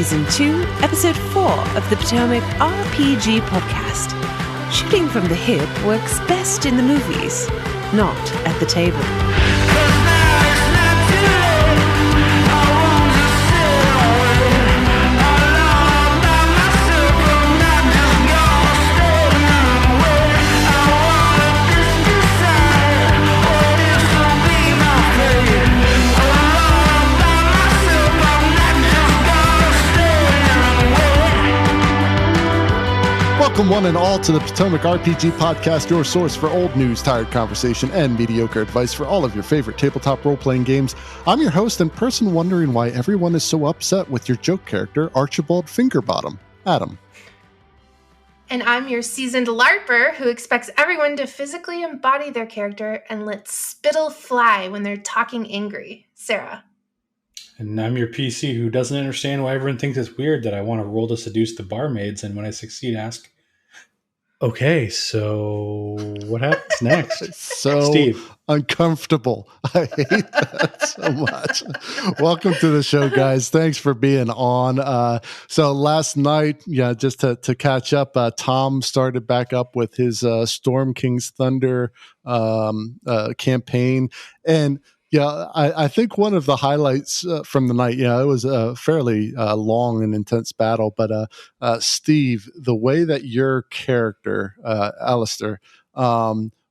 Season 2, Episode 4 of the Potomac RPG Podcast. Shooting from the hip works best in the movies, not at the table. Welcome one and all to the Potomac RPG Podcast, your source for old news, tired conversation, and mediocre advice for all of your favorite tabletop role-playing games. I'm your host and person wondering why everyone is so upset with your joke character, Archibald Fingerbottom, Adam. And I'm your seasoned LARPer who expects everyone to physically embody their character and let spittle fly when they're talking angry, Sarah. And I'm your PC who doesn't understand why everyone thinks it's weird that I want to roll to seduce the barmaids, and when I succeed, ask, okay, so what happens next? So Steve. Uncomfortable. I hate that so much. Welcome to the show, guys. Thanks for being on. So last night, just to catch up, Tom started back up with his Storm King's Thunder campaign. And yeah, I think one of the highlights from the night, it was a fairly long and intense battle, but Steve, the way that your character, Alistair,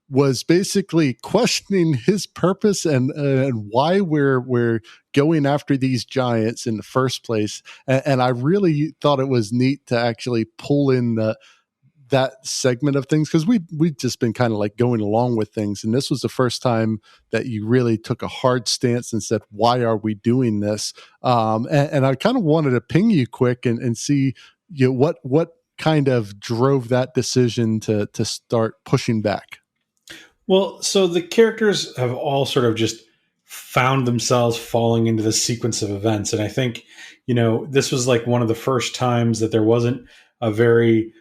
was basically questioning his purpose and why we're going after these giants in the first place, and I really thought it was neat to actually pull in that segment of things, because we've just been kind of like going along with things, and this was the first time that you really took a hard stance and said, why are we doing this? And I kind of wanted to ping you quick and see what kind of drove that decision to start pushing back. Well, so the characters have all sort of just found themselves falling into the sequence of events, and I think this was like one of the first times that there wasn't a very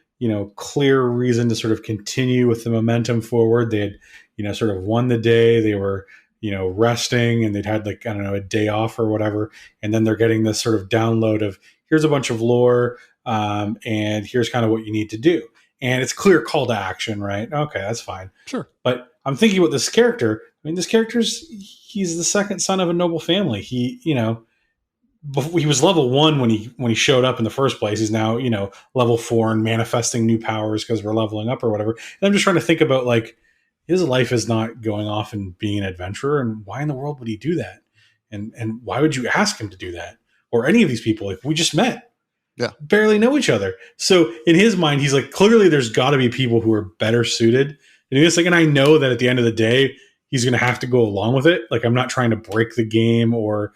clear reason to sort of continue with the momentum forward. They had, sort of won the day. They were, resting, and they'd had a day off or whatever. And then they're getting this sort of download of, here's a bunch of lore, and here's kind of what you need to do. And it's clear call to action, right? Okay, that's fine. Sure. But I'm thinking about this character. I mean, he's the second son of a noble family. He was level 1 when he showed up in the first place. He's now, level 4 and manifesting new powers because we're leveling up or whatever. And I'm just trying to think about his life is not going off and being an adventurer, and why in the world would he do that? And why would you ask him to do that? Or any of these people? We just met. Yeah. Barely know each other. So in his mind, he's like, clearly there's got to be people who are better suited to do this. And I know that at the end of the day, he's going to have to go along with it. I'm not trying to break the game or,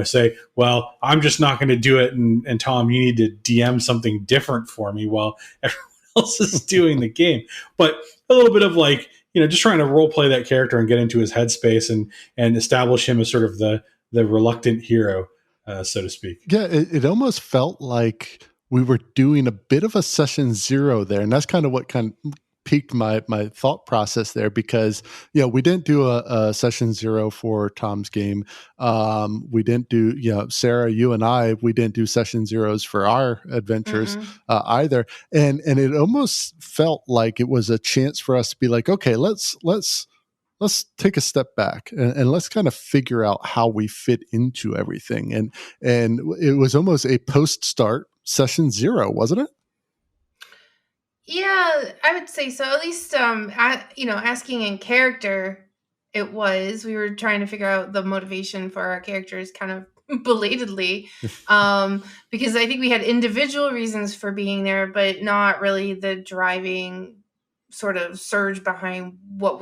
say, well, I'm just not going to do it. And Tom, you need to DM something different for me while everyone else is doing the game. But a little bit of just trying to role play that character and get into his headspace and establish him as sort of the reluctant hero, so to speak. Yeah, it almost felt like we were doing a bit of a session 0 there. And that's kind of what piqued my thought process there, because we didn't do a session 0 for Tom's game. We didn't do Sarah, you and I, we didn't do session 0s for our adventures either, and it almost felt like it was a chance for us to be like, okay, let's take a step back and let's kind of figure out how we fit into everything, and it was almost a post start session 0, wasn't it? Yeah, I would say so. At least, asking in character, we were trying to figure out the motivation for our characters kind of belatedly, because I think we had individual reasons for being there, but not really the driving sort of surge behind why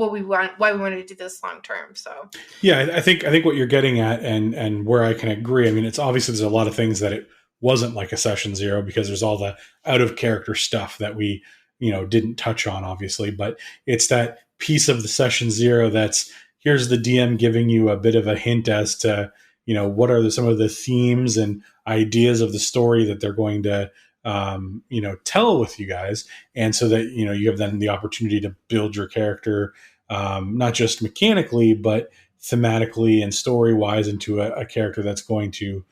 we wanted to do this long term. So yeah, I think what you're getting at, and where I can agree. I mean, it's obviously there's a lot of things that it wasn't like a session 0, because there's all the out of character stuff that we, didn't touch on, obviously, but it's that piece of the session 0 that's, here's the DM giving you a bit of a hint as to, what are some of the themes and ideas of the story that they're going to, tell with you guys. And so that, you have then the opportunity to build your character, not just mechanically, but thematically and story wise into a character that's going to,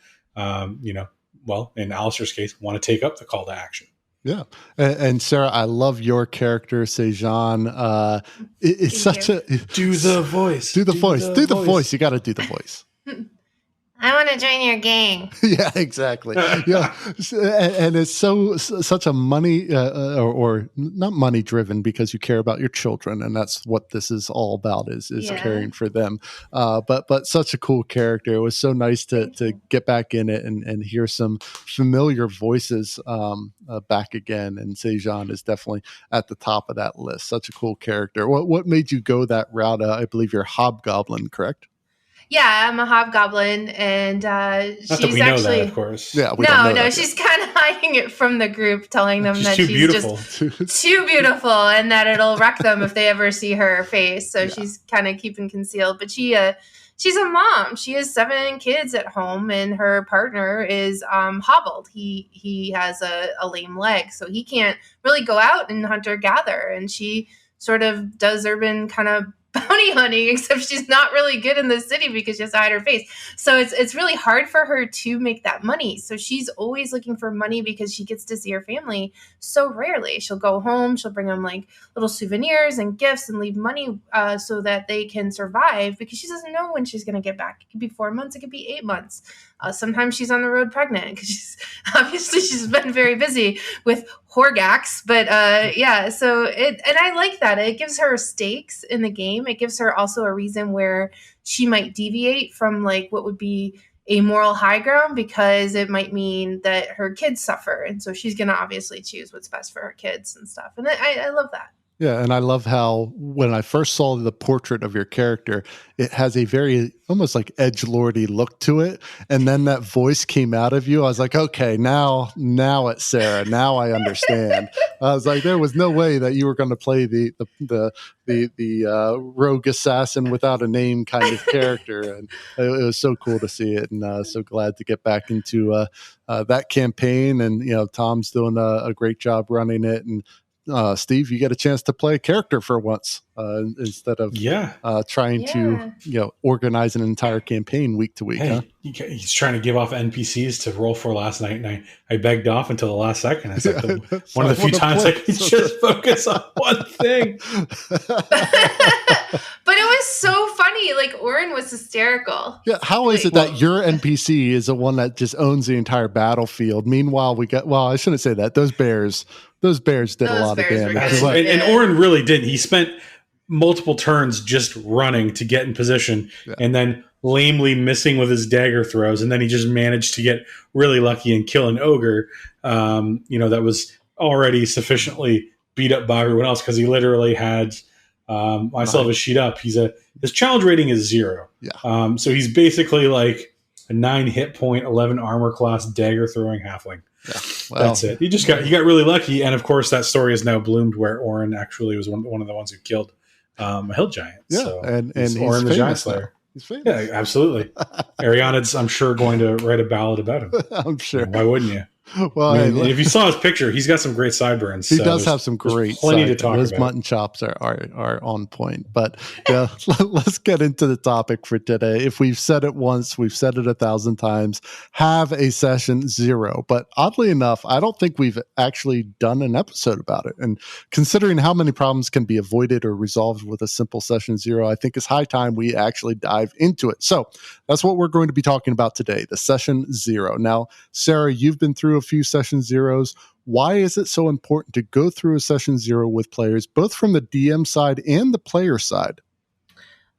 well, in Alistair's case, want to take up the call to action. Yeah. And Sarah, I love your character, Sejan. It's such a... Do the voice. Do the voice. You got to do the voice. I want to join your gang. Yeah, exactly. Yeah, and it's such a money or not money driven, because you care about your children, and that's what this is all about is caring for them. But such a cool character. It was so nice to get back in it and hear some familiar voices back again. And Sejan is definitely at the top of that list. Such a cool character. What made you go that route? I believe you're Hobgoblin, correct? Yeah, I'm a hobgoblin, and she's Not that we know that, of course. Yeah, no, she's kind of hiding it from the group, telling them that she's beautiful. just too beautiful, and that it'll wreck them if they ever see her face. So she's kind of keeping concealed. But she's a mom. She has 7 kids at home, and her partner is hobbled. He has a lame leg, so he can't really go out and hunt or gather. And she sort of does urban kind of bounty hunting, except she's not really good in the city because she has to hide her face. So it's really hard for her to make that money. So she's always looking for money because she gets to see her family so rarely. She'll go home, she'll bring them like little souvenirs and gifts and leave money so that they can survive, because she doesn't know when she's going to get back. It could be 4 months, it could be 8 months. Sometimes she's on the road pregnant because she's been very busy with Horgax. But so and I like that. It gives her stakes in the game. It gives her also a reason where she might deviate from like what would be a moral high ground, because it might mean that her kids suffer. And so she's going to obviously choose what's best for her kids and stuff. And I love that. Yeah, and I love how when I first saw the portrait of your character, it has a very almost like edgelordy look to it, and then that voice came out of you. I was like, okay, now it's Sarah. Now I understand. I was like, there was no way that you were going to play the rogue assassin without a name kind of character, and it was so cool to see it, and so glad to get back into that campaign. And Tom's doing a great job running it, and Steve, you get a chance to play a character for once instead of trying to organize an entire campaign week to week. Hey, he's trying to give off NPCs to roll for last night, and I begged off until the last second. It's like one of the few times I could just focus on one thing. But it was so funny. Like, Oren was hysterical. Yeah, how is it that your NPC is the one that just owns the entire battlefield? Meanwhile, I shouldn't say that. Those bears did a lot of damage. And Oren really didn't. He spent multiple turns just running to get in position, and then lamely missing with his dagger throws, and then he just managed to get really lucky and kill an ogre that was already sufficiently beat up by everyone else, because he literally had I still have his sheet up. His challenge rating is 0. Yeah. So he's basically like a 9 hit point, 11 armor class dagger throwing halfling. Yeah. Well, that's it. He got really lucky, and of course that story has now bloomed where Oren actually was one of the ones who killed a hill giant. Yeah, so and he's Oren the Giant famous Slayer. He's famous. Yeah, absolutely. Ariana's, I'm sure, going to write a ballad about him. I'm sure. Why wouldn't you? Well, if you saw his picture, he's got some great sideburns. He does have some great plenty to talk Those about. mutton chops are on point. But yeah, let's get into the topic for today. If we've said it once, we've said it 1,000 times. Have a session 0. But oddly enough, I don't think we've actually done an episode about it. And considering how many problems can be avoided or resolved with a simple session 0, I think it's high time we actually dive into it. So that's what we're going to be talking about today, the session 0. Now, Sarah, you've been through a few session 0s. Why is it so important to go through a session 0 with players, both from the DM side and the player side?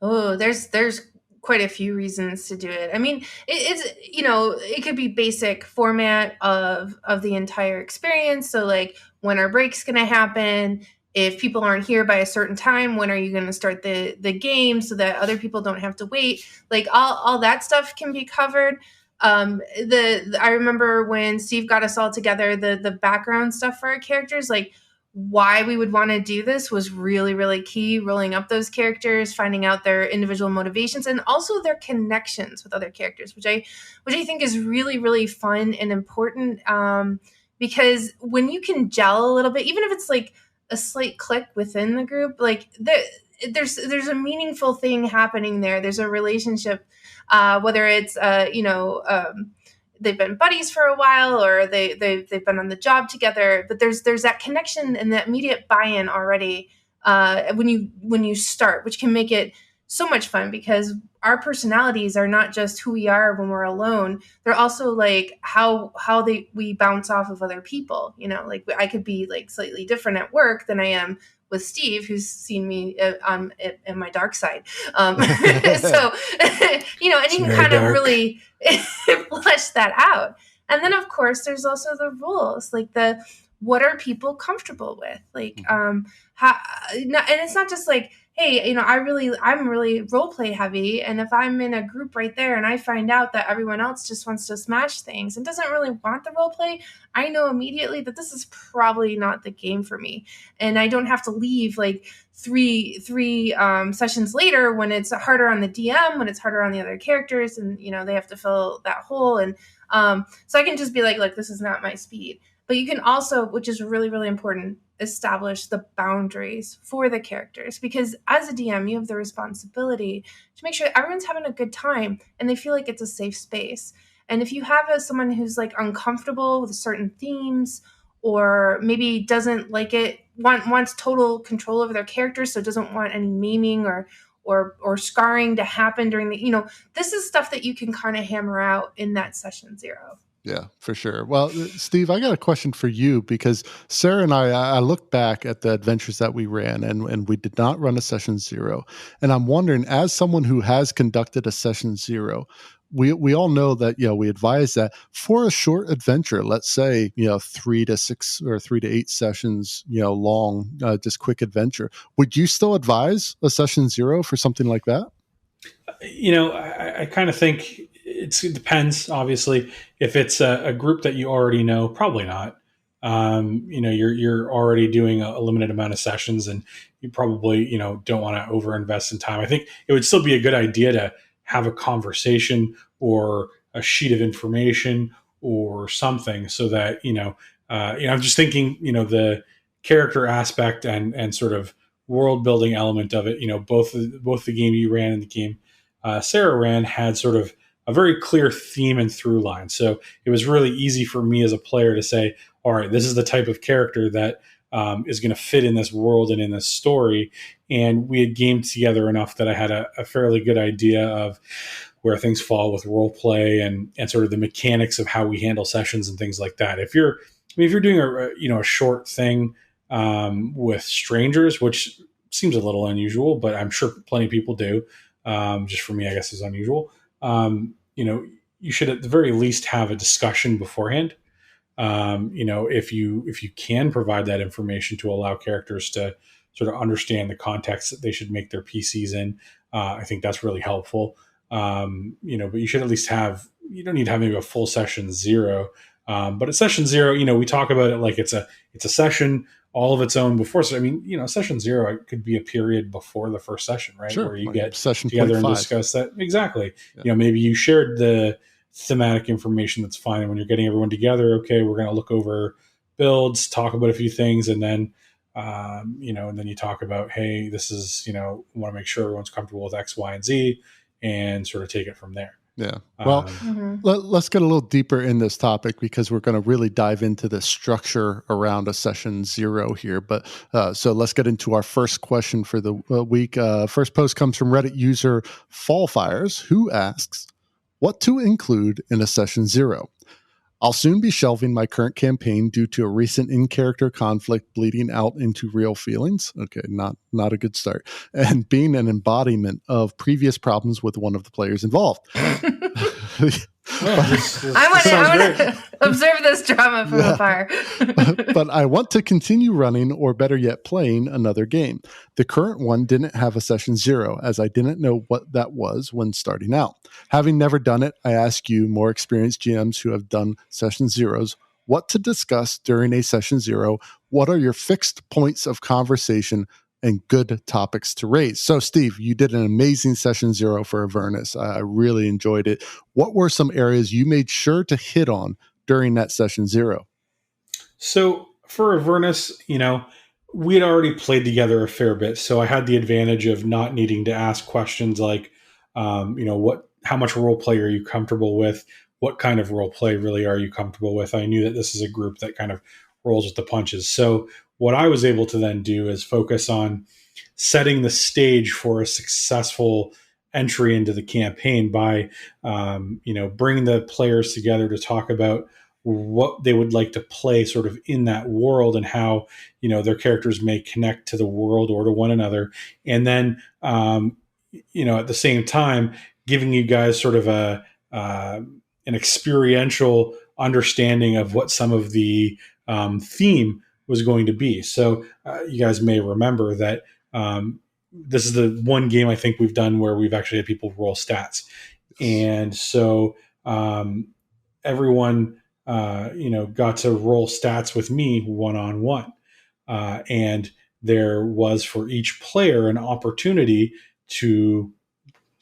Oh, there's quite a few reasons to do it. I mean, it could be basic format of the entire experience. So like, when are breaks going to happen? If people aren't here by a certain time, when are you going to start the game so that other people don't have to wait? Like all that stuff can be covered. I remember when Steve got us all together, the background stuff for our characters, like why we would want to do this was really, really key. Rolling up those characters, finding out their individual motivations, and also their connections with other characters, which I think is really, really fun and important. Because when you can gel a little bit, even if it's like a slight click within the group, like there's a meaningful thing happening there. There's a relationship, whether it's they've been buddies for a while, or they've been on the job together, but there's that connection and that immediate buy-in already when you start, which can make it so much fun, because our personalities are not just who we are when we're alone. They're also like how we bounce off of other people. Like I could be like slightly different at work than I am with Steve, who's seen me in my dark side. So, and you can kind of really flesh that out. And then of course there's also the rules, like what are people comfortable with? Like, and it's not just like, hey, I'm really role play heavy. And if I'm in a group right there and I find out that everyone else just wants to smash things and doesn't really want the role play, I know immediately that this is probably not the game for me. And I don't have to leave like three sessions later when it's harder on the DM, when it's harder on the other characters, and they have to fill that hole. And so I can just be like, look, this is not my speed. But you can also, which is really, really important, establish the boundaries for the characters, because as a DM, you have the responsibility to make sure everyone's having a good time and they feel like it's a safe space. And if you have someone who's like uncomfortable with certain themes, or maybe doesn't like it, wants total control over their characters, so doesn't want any maiming or scarring to happen during the, this is stuff that you can kind of hammer out in that session 0. Yeah, for sure. Well, Steve, I got a question for you, because Sarah and I looked back at the adventures that we ran, and we did not run a session 0. And I'm wondering, as someone who has conducted a session 0, we all know that, we advise that for a short adventure, let's say, 3 to 6 or 3 to 8 sessions, long, just quick adventure. Would you still advise a session 0 for something like that? I kind of think it depends. Obviously, if it's a group that you already know, probably not. You're already doing a limited amount of sessions, and you probably don't want to overinvest in time. I think it would still be a good idea to have a conversation or a sheet of information or something, so that I'm just thinking the character aspect and sort of world building element of it. Both the game you ran and the game Sarah ran had sort of a very clear theme and through line. So it was really easy for me as a player to say, all right, this is the type of character that is going to fit in this world and in this story. And we had gamed together enough that I had a fairly good idea of where things fall with role play and sort of the mechanics of how we handle sessions and things like that. If you're doing a short thing with strangers, which seems a little unusual, but I'm sure plenty of people do. Just for me, I guess is unusual. You should at the very least have a discussion beforehand. If you can provide that information to allow characters to sort of understand the context that they should make their PCs in, I think that's really helpful. But you should at least you don't need to have maybe a full session 0. But at session 0, we talk about it like it's a session all of its own before. So, session 0 it could be a period before the first session, right? Sure. Where you get session together 0.5. and discuss that. Exactly. Yeah. Maybe you shared the thematic information, that's fine. And when you're getting everyone together, okay, we're going to look over builds, talk about a few things, and then, and then you talk about, hey, this is, we want to make sure everyone's comfortable with X, Y, and Z, and sort of take it from there. Yeah. Well, let's get a little deeper in this topic, because we're going to really dive into the structure around a session 0 here. But so let's get into our first question for the week. First post comes from Reddit user Fallfires, who asks, what to include in a session 0? I'll soon be shelving my current campaign due to a recent in-character conflict bleeding out into real feelings. Okay, not a good start. And being an embodiment of previous problems with one of the players involved. I want to observe this drama from afar. But I want to continue running, or better yet, playing another game. The current one didn't have a session 0, as I didn't know what that was when starting out. Having never done it, I ask you, more experienced GMs who have done session 0s, what to discuss during a session 0. What are your fixed points of conversation and good topics to raise? So, Steve, you did an amazing session 0 for Avernus. I really enjoyed it. What were some areas you made sure to hit on during that session 0? So for Avernus, we had already played together a fair bit. So I had the advantage of not needing to ask questions like, how much role play are you comfortable with? what kind of role play really are you comfortable with? I knew that this is a group that kind of rolls with the punches. So what I was able to then do is focus on setting the stage for a successful entry into the campaign by, bringing the players together to talk about what they would like to play sort of in that world and how, their characters may connect to the world or to one another. And then, at the same time, giving you guys sort of an experiential understanding of what some of the theme was going to be. So you guys may remember that this is the one game I think we've done where we've actually had people roll stats. And so everyone, got to roll stats with me one-on-one. And there was for each player an opportunity to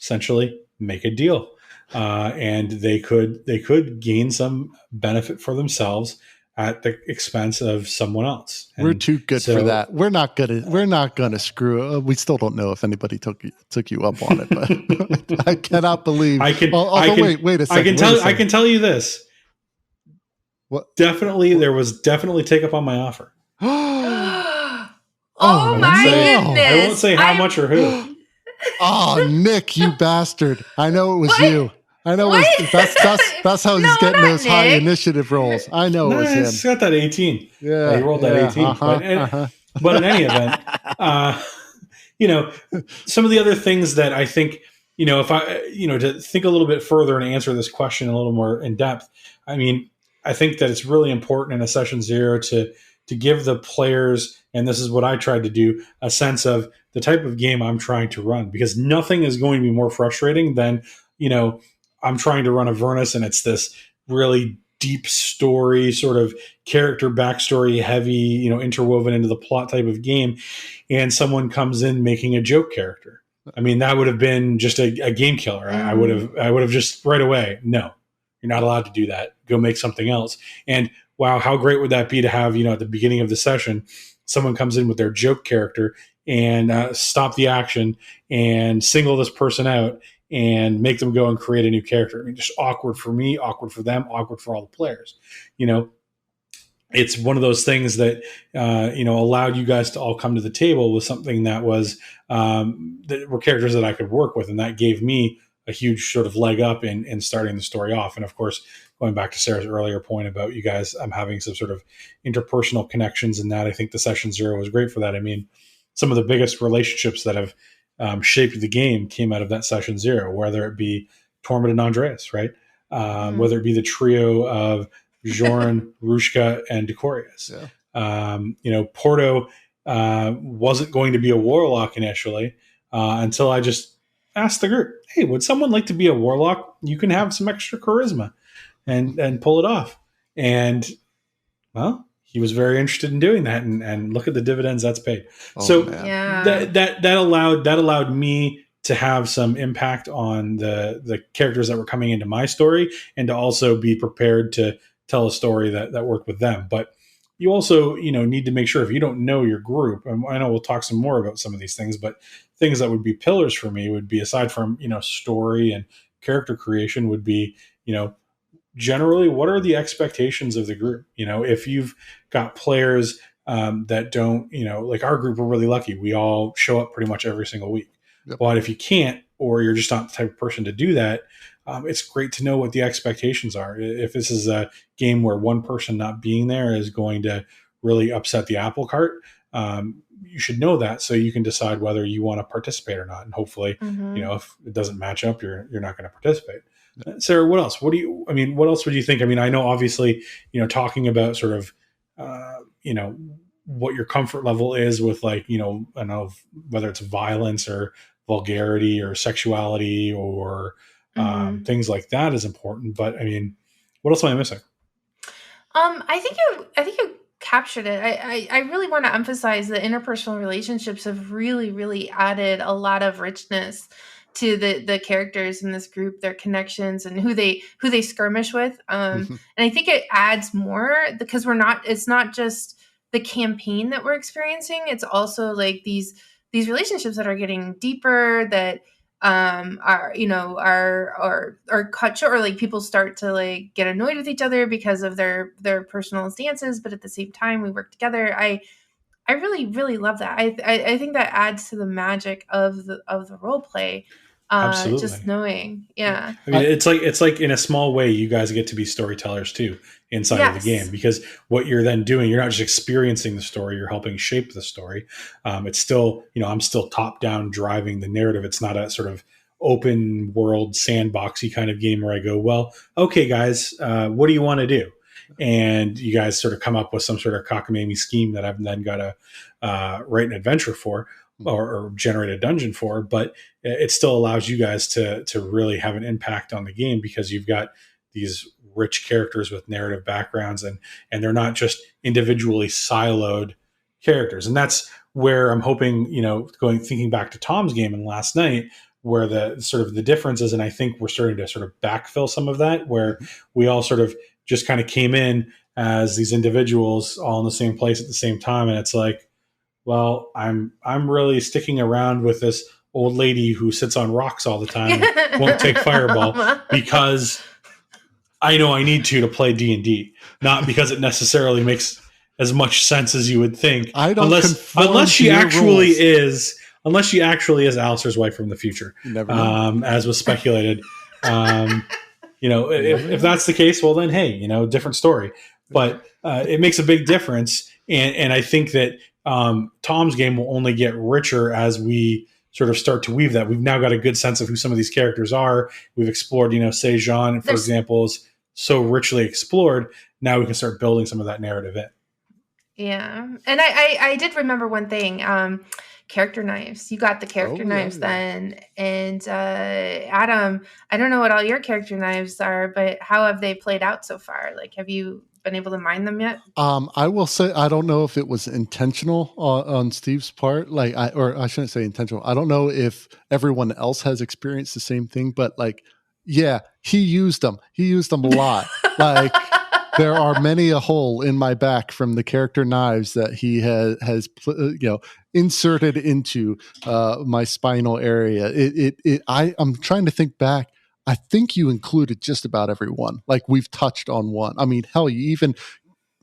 essentially make a deal. And they could gain some benefit for themselves at the expense of someone else. And we're too good for that. We're not gonna screw. We still don't know if anybody took you up on it, but I cannot believe. Wait a second. I can tell you this. What? There was definitely take up on my offer. Oh my goodness! I won't say how much or who. Oh, Nick, you bastard! I know it was you. I know that's how he's getting those Nick. high initiative rolls. I know it was him. He's got that 18. Yeah, he rolled that 18. But in any event, some of the other things that I think, if I, to think a little bit further and answer this question a little more in depth, I mean, I think that it's really important in a session 0 to give the players, and this is what I tried to do, a sense of the type of game I'm trying to run, because nothing is going to be more frustrating than, I'm trying to run Avernus and it's this really deep story, sort of character backstory heavy, interwoven into the plot type of game. And someone comes in making a joke character. I mean, that would have been just a game killer. I would have just right away, no, you're not allowed to do that. Go make something else. And wow, how great would that be to have, at the beginning of the session, someone comes in with their joke character and stop the action and single this person out and make them go and create a new character. I mean, just awkward for me, awkward for them, awkward for all the players. It's one of those things that, allowed you guys to all come to the table with something that was, that were characters that I could work with. And that gave me a huge sort of leg up in starting the story off. And of course, going back to Sarah's earlier point about you guys having some sort of interpersonal connections in that, I think the session 0 was great for that. I mean, some of the biggest relationships that have shaped the game came out of that session 0, whether it be Tormund and Andreas, right? Whether it be the trio of Joran, Rushka, and Decorius. Yeah. Porto wasn't going to be a warlock initially until I just asked the group, hey, would someone like to be a warlock? You can have some extra charisma and pull it off. And, well, he was very interested in doing that, and look at the dividends that's paid. That allowed me to have some impact on the characters that were coming into my story, and to also be prepared to tell a story that worked with them. But you also, need to make sure, if you don't know your group, and I know we'll talk some more about some of these things, but things that would be pillars for me would be, aside from, story and character creation, would be, generally, what are the expectations of the group? If you've got players that don't, like our group, we're really lucky. We all show up pretty much every single week. Yep. But if you can't, or you're just not the type of person to do that, it's great to know what the expectations are. If this is a game where one person not being there is going to really upset the apple cart, you should know that, so you can decide whether you want to participate or not. And hopefully, if it doesn't match up, you're not going to participate. Sarah, what else? What else would you think? I mean, I know obviously, talking about sort of, what your comfort level is with, like, I don't know whether it's violence or vulgarity or sexuality or things like that is important. But I mean, what else am I missing? I think you captured it. I really want to emphasize that interpersonal relationships have really, really added a lot of richness to the characters in this group, their connections, and who they skirmish with. And I think it adds more, because it's not just the campaign that we're experiencing. It's also like these relationships that are getting deeper, that are cut short, or like people start to like get annoyed with each other because of their personal stances, but at the same time we work together. I really, really love that. I think that adds to the magic of the role play. Absolutely. Just knowing. Yeah. I mean, it's like in a small way, you guys get to be storytellers too inside of the game, because what you're then doing, you're not just experiencing the story, you're helping shape the story. It's still, I'm still top down driving the narrative. It's not a sort of open world sandboxy kind of game where I go, well, okay, guys, what do you want to do? And you guys sort of come up with some sort of cockamamie scheme that I've then got to write an adventure for, or generate a dungeon for. But it still allows you guys to really have an impact on the game, because you've got these rich characters with narrative backgrounds, and they're not just individually siloed characters. And that's where I'm hoping, thinking back to Tom's game and last night, where the sort of the difference is, and I think we're starting to sort of backfill some of that, where we all sort of just kind of came in as these individuals all in the same place at the same time. And it's like, well, I'm really sticking around with this old lady who sits on rocks all the time and won't take Fireball, because I know I need to play D&D, not because it necessarily makes as much sense as you would think. Unless she actually is Alistair's wife from the future, as was speculated. If that's the case, well then, hey, different story. But it makes a big difference, and I think that Tom's game will only get richer as we sort of start to weave that. We've now got a good sense of who some of these characters are. We've explored, Sejan, for example, is so richly explored. Now we can start building some of that narrative in. Yeah. And I did remember one thing, character knives. You got the character knives then. And Adam, I don't know what all your character knives are, but how have they played out so far? Like, have you been able to mine them yet? I will say, I don't know if it was intentional on Steve's part. Or I shouldn't say intentional. I don't know if everyone else has experienced the same thing, but yeah, he used them. He used them a lot. There are many a hole in my back from the character knives that he has inserted into my spinal area. I'm trying to think back. I think you included just about everyone. We've touched on one. I mean, hell, you even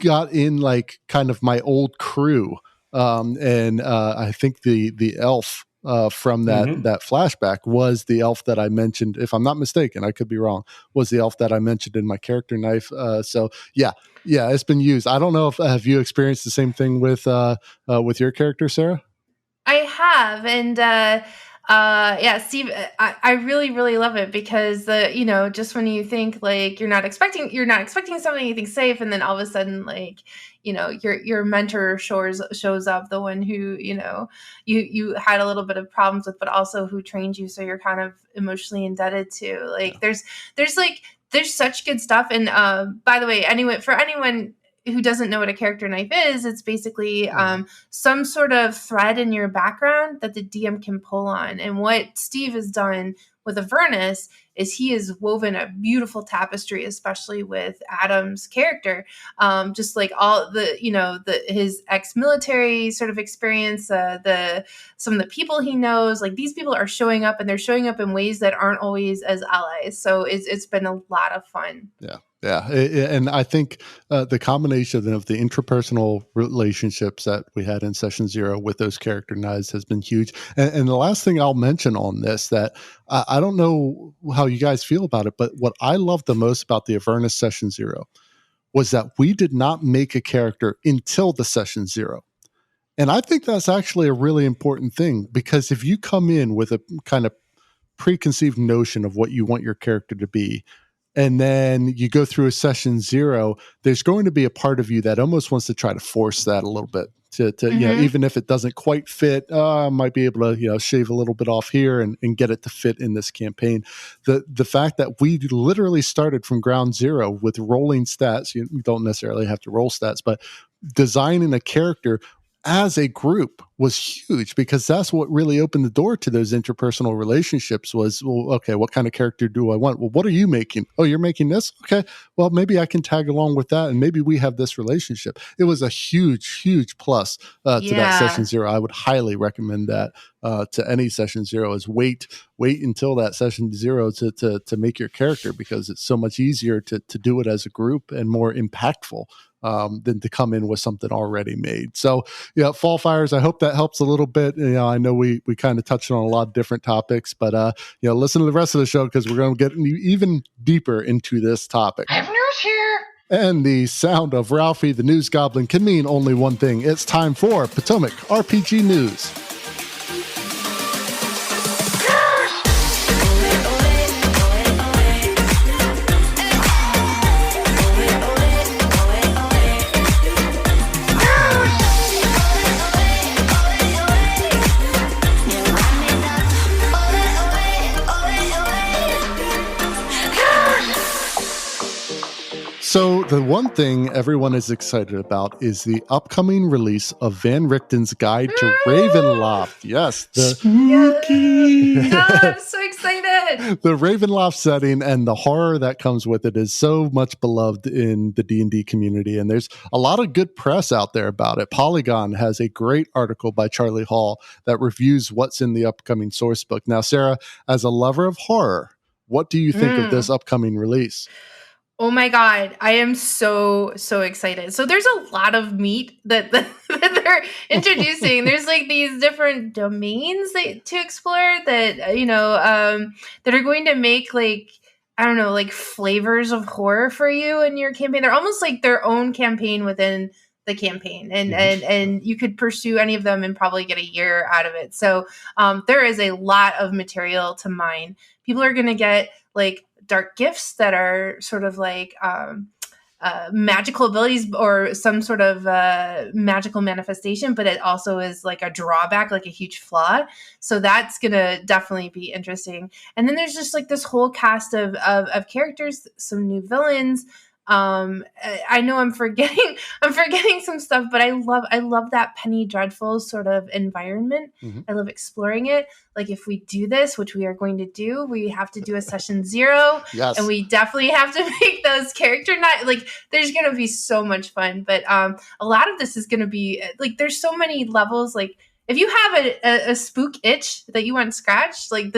got in kind of my old crew. And I think the elf from that flashback was the elf that I mentioned. If I'm not mistaken, I could be wrong, was the elf that I mentioned in my character knife. So yeah, it's been used. I don't know if have you experienced the same thing with your character, Sarah? I have, and Steve, I really, really love it, because just when you think you're not expecting something, you think safe, and then all of a sudden your mentor shows up, the one who you had a little bit of problems with, but also who trained you, so you're kind of emotionally indebted to. There's such good stuff. And by the way, for anyone who doesn't know what a character knife is, it's basically some sort of thread in your background that the DM can pull on. And what Steve has done with Avernus is he has woven a beautiful tapestry, especially with Adam's character. Just all his ex-military sort of experience, some of the people he knows, these people are showing up, and they're showing up in ways that aren't always as allies. So it's been a lot of fun. Yeah. Yeah, and I think the combination of the interpersonal relationships that we had in Session 0 with those character knives has been huge. And the last thing I'll mention on this, that I don't know how you guys feel about it, but what I love the most about the Avernus Session 0 was that we did not make a character until the Session 0. And I think that's actually a really important thing, because if you come in with a kind of preconceived notion of what you want your character to be, and then you go through a Session 0, there's going to be a part of you that almost wants to try to force that a little bit to even if it doesn't quite fit, I might be able to, shave a little bit off here and get it to fit in this campaign. The fact that we literally started from ground zero with rolling stats, you don't necessarily have to roll stats, but designing a character as a group was huge, because that's what really opened the door to those interpersonal relationships was, well, okay, what kind of character do I want? Well, what are you making? Oh, you're making this? Okay, well, maybe I can tag along with that, and maybe we have this relationship. It was a huge plus to that session 0. I would highly recommend that to any session 0, is wait until that session 0 to make your character, because it's so much easier to do it as a group and more impactful than to come in with something already made. So, Fall Fires, I hope that helps a little bit. I know we kind of touched on a lot of different topics, but listen to the rest of the show, because we're going to get even deeper into this topic. I have news here. And the sound of Ralphie the News Goblin can mean only one thing. It's time for Potomac RPG News. So the one thing everyone is excited about is the upcoming release of Van Richten's Guide to Ravenloft. Yes. Spooky. I'm so excited. The Ravenloft setting and the horror that comes with it is so much beloved in the D&D community, and there's a lot of good press out there about it. Polygon has a great article by Charlie Hall that reviews what's in the upcoming source book. Now, Sarah, as a lover of horror, what do you think of this upcoming release? Oh my God, I am so excited. So there's a lot of meat that they're introducing. There's like these different domains to explore that, that are going to make like, I don't know, like flavors of horror for you in your campaign. They're almost like their own campaign within the campaign, and you could pursue any of them and probably get a year out of it. So there is a lot of material to mine. People are going to get like dark gifts that are sort of like magical abilities or some sort of magical manifestation, but it also is like a drawback, like a huge flaw. So that's going to definitely be interesting. And then there's just like this whole cast of characters, some new villains. I know I'm forgetting some stuff, but I love that Penny Dreadful sort of environment. Mm-hmm. I love exploring it. Like if we do this, which we are going to do, we have to do a session 0. Yes. And we definitely have to make those character there's going to be so much fun, but a lot of this is going to be like, there's so many levels. Like if you have a spook itch that you want scratched, like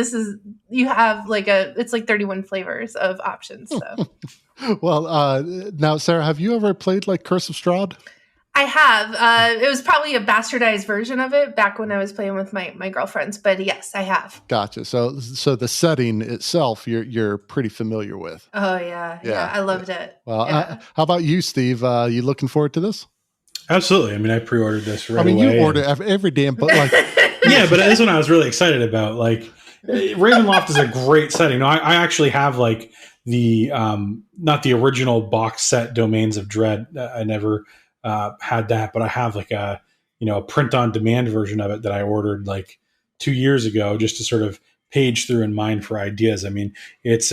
you have like it's like 31 flavors of options. So. Well, now, Sarah, have you ever played like Curse of Strahd? I have. It was probably a bastardized version of it back when I was playing with my girlfriends, but yes, I have. Gotcha. So the setting itself, you're pretty familiar with. Oh yeah. I loved it. Well, how about you, Steve? You looking forward to this? Absolutely. I mean, I pre-ordered this right away. You order every damn book. Like, yeah, but this one I was really excited about. Like, Ravenloft is a great setting. No, I actually have like the not the original box set Domains of Dread. I never had that, but I have like a print on demand version of it that I ordered like 2 years ago, just to sort of page through and mine for ideas. I mean, it's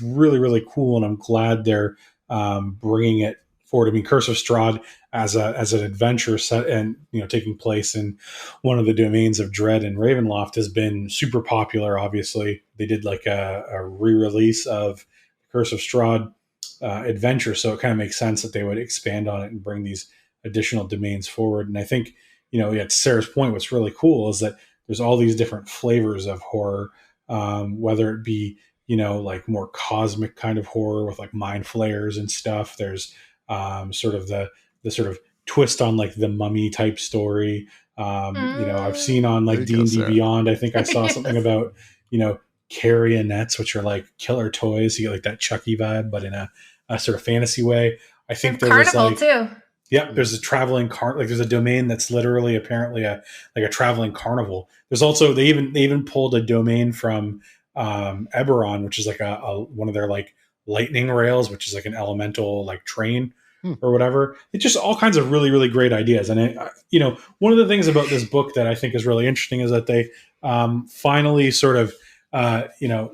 really, really cool, and I'm glad they're bringing it forward. I mean, Curse of Strahd as an adventure set and taking place in one of the Domains of Dread and Ravenloft has been super popular. Obviously, they did like a re-release of Curse of Strahd adventure, so it kind of makes sense that they would expand on it and bring these additional domains forward. And I think to Sarah's point, what's really cool is that there's all these different flavors of horror, whether it be like more cosmic kind of horror with like mind flayers and stuff. There's sort of the sort of twist on like the Mummy type story. I've seen on like D&D Beyond, I think I saw something about carrionettes, which are like killer toys. You get like that Chucky vibe, but in a sort of fantasy way. I think there was like too. Yeah, there's a traveling there's a domain that's literally apparently a traveling carnival. There's also they even pulled a domain from Eberron, which is like a one of their like lightning rails, which is like an elemental like train or whatever. It's just all kinds of really, really great ideas. And one of the things about this book that I think is really interesting is that they finally sort of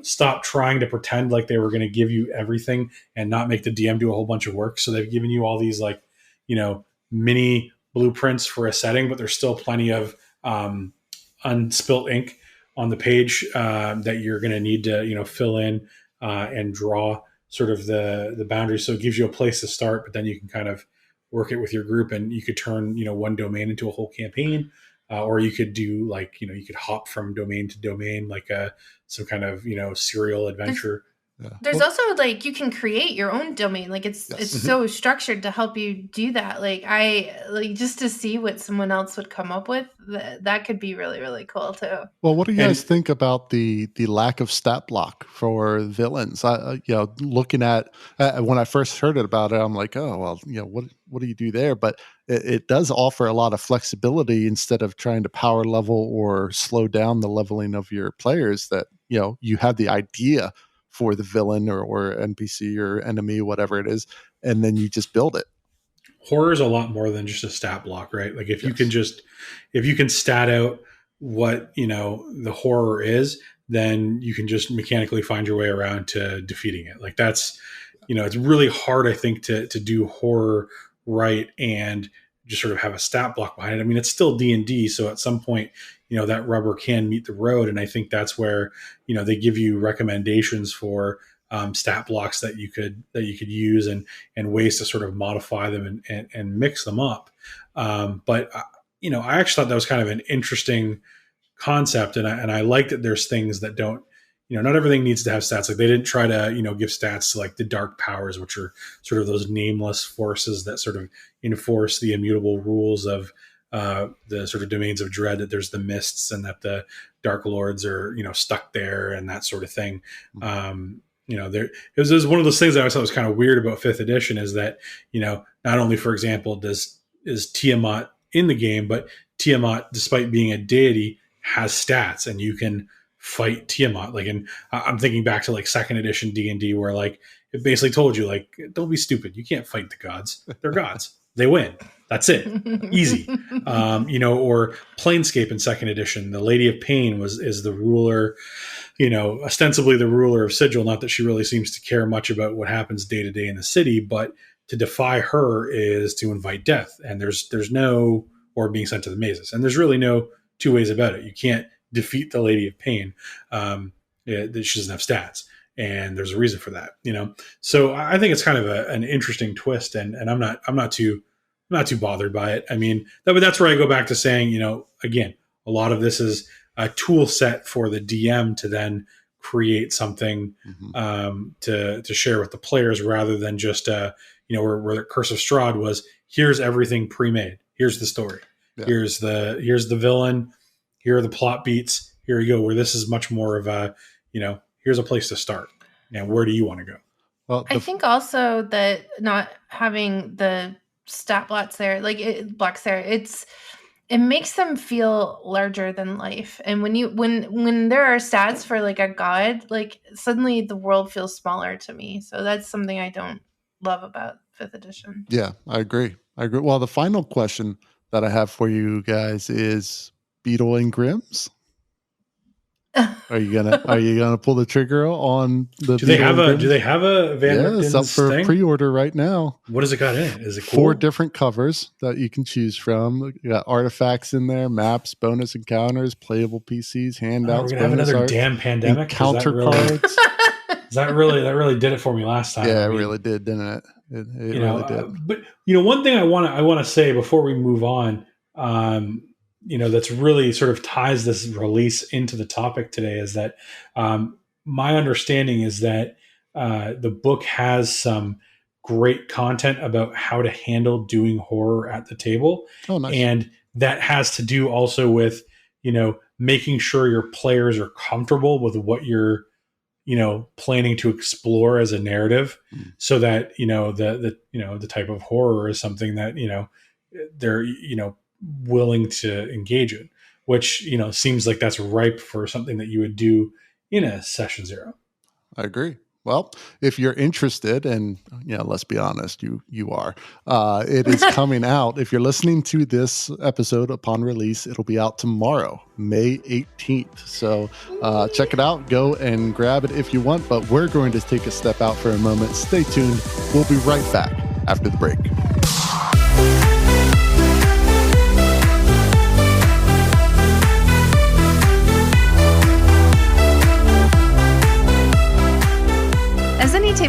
stop trying to pretend like they were going to give you everything and not make the DM do a whole bunch of work. So they've given you all these like, mini blueprints for a setting, but there's still plenty of unspilt ink on the page that you're going to need to, fill in and draw sort of the boundaries. So it gives you a place to start, but then you can kind of work it with your group, and you could turn, one domain into a whole campaign. Or you could do you could hop from domain to domain, like some kind of, serial adventure. There's also you can create your own domain. It's so structured to help you do that. Just to see what someone else would come up with, that could be really, really cool too. Well, what do you guys think about the lack of stat block for villains? Looking at when I first heard about it, I'm like, oh, well, what do you do there? But it does offer a lot of flexibility instead of trying to power level or slow down the leveling of your players. That you have the idea for the villain or NPC or enemy, whatever it is, and then you just build it. Horror is a lot more than just a stat block, right? If you can stat out what, the horror is, then you can just mechanically find your way around to defeating it. That's, it's really hard, I think, to do horror right and just sort of have a stat block behind it. I mean, it's still D&D, so at some point, that rubber can meet the road. And I think that's where, they give you recommendations for stat blocks that you could use and ways to sort of modify them and mix them up. But I actually thought that was kind of an interesting concept. And I like that there's things that don't, not everything needs to have stats. They didn't try to, give stats to the dark powers, which are sort of those nameless forces that sort of enforce the immutable rules of the sort of domains of dread, that there's the mists and that the dark lords are, stuck there and that sort of thing. It was one of those things that I thought was kind of weird about 5th edition is that, not only, for example, is Tiamat in the game, but Tiamat, despite being a deity, has stats, and you can fight Tiamat. And I'm thinking back to 2nd edition D&D where it basically told you don't be stupid. You can't fight the gods. They're gods. They win. That's it. Easy. Or Planescape in 2nd edition, the Lady of Pain is the ruler, ostensibly the ruler of Sigil. Not that she really seems to care much about what happens day to day in the city, but to defy her is to invite death. And there's no, or being sent to the mazes. And there's really no two ways about it. You can't defeat the Lady of Pain. She doesn't have stats. And there's a reason for that, So I think it's kind of an interesting twist, and I'm not too bothered by it. I mean, that's where I go back to saying, again, a lot of this is a tool set for the DM to then create something to share with the players, rather than just where the Curse of Strahd was, here's everything pre-made. Here's the story. Yeah. Here's the villain. Here are the plot beats. Here you go. Where this is much more of a, here's a place to start. And where do you want to go? Well, I think also that not having the stat blocks there, it makes them feel larger than life. And when there are stats for a god, suddenly the world feels smaller to me. So that's something I don't love about 5th edition. Yeah, I agree. Well, the final question that I have for you guys is Beetle and Grimm's. Are you gonna pull the trigger on the? Do they have a Van Richten's it's up for thing? Pre-order right now. What does it got in it? Is it cool? 4 different covers that you can choose from. You got artifacts in there, maps, bonus encounters, playable PCs, handouts. We're gonna have another art, damn pandemic. Counter cards. That really did it for me last time. Yeah, it really did, didn't it? It really did. But one thing I want to say before we move on. That's really sort of ties this release into the topic today is that my understanding is that the book has some great content about how to handle doing horror at the table. Oh, nice. And that has to do also with, making sure your players are comfortable with what you're, planning to explore as a narrative so that, the type of horror is something that, they're, willing to engage in, which seems like that's ripe for something that you would do in a session 0. I agree. Well, if you're interested, and let's be honest, you are. It is coming out. If you're listening to this episode upon release, it'll be out tomorrow, May 18th. So check it out. Go and grab it if you want. But we're going to take a step out for a moment. Stay tuned. We'll be right back after the break.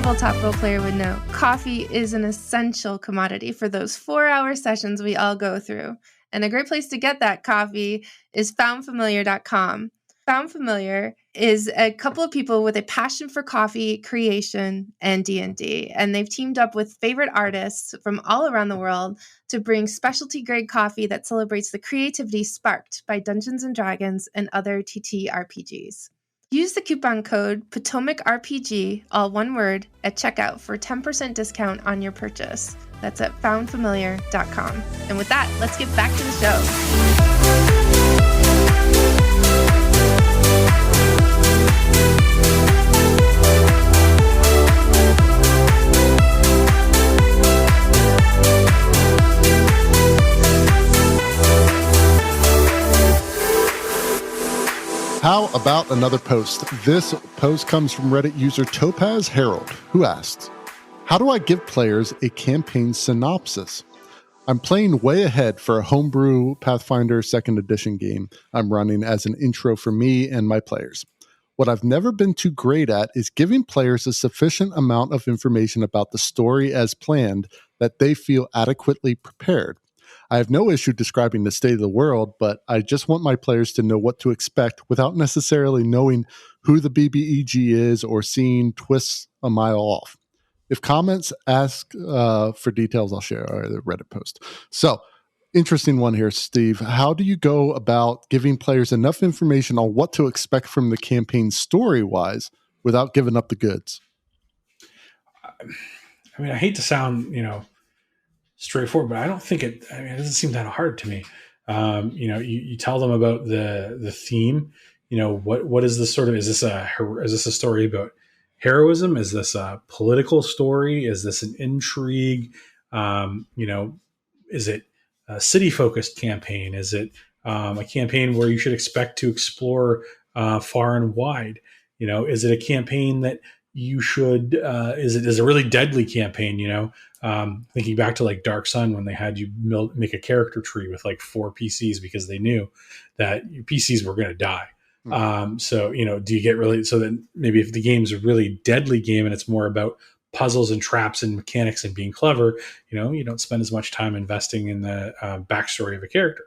tabletop role player would know, coffee is an essential commodity for those 4-hour sessions we all go through. And a great place to get that coffee is foundfamiliar.com. Found Familiar is a couple of people with a passion for coffee creation and D&D, and they've teamed up with favorite artists from all around the world to bring specialty grade coffee that celebrates the creativity sparked by Dungeons & Dragons and other TTRPGs. Use the coupon code Potomac RPG, all one word, at checkout for 10% discount on your purchase. That's at foundfamiliar.com. And with that, let's get back to the show. How about another post? This post comes from Reddit user Topaz Herald, who asks, how do I give players a campaign synopsis? I'm playing way ahead for a homebrew Pathfinder 2nd edition game I'm running as an intro for me and my players. What I've never been too great at is giving players a sufficient amount of information about the story as planned that they feel adequately prepared. I have no issue describing the state of the world, but I just want my players to know what to expect without necessarily knowing who the BBEG is or seeing twists a mile off. If comments ask for details, I'll share the Reddit post. So, interesting one here, Steve. How do you go about giving players enough information on what to expect from the campaign story-wise without giving up the goods? I mean, I hate to sound, straightforward, but I don't think it doesn't seem that hard to me. You tell them about the theme. What is this sort of, is this a story about heroism? Is this a political story? Is this an intrigue? Is it a city focused campaign? Is it a campaign where you should expect to explore far and wide? Is it a campaign that you should, is it a really deadly campaign? Thinking back to like Dark Sun, when they had you make a character tree with like 4 PCs because they knew that your PCs were going to die. So, do you get really, so then maybe if the game's a really deadly game and it's more about puzzles and traps and mechanics and being clever, you don't spend as much time investing in the backstory of a character.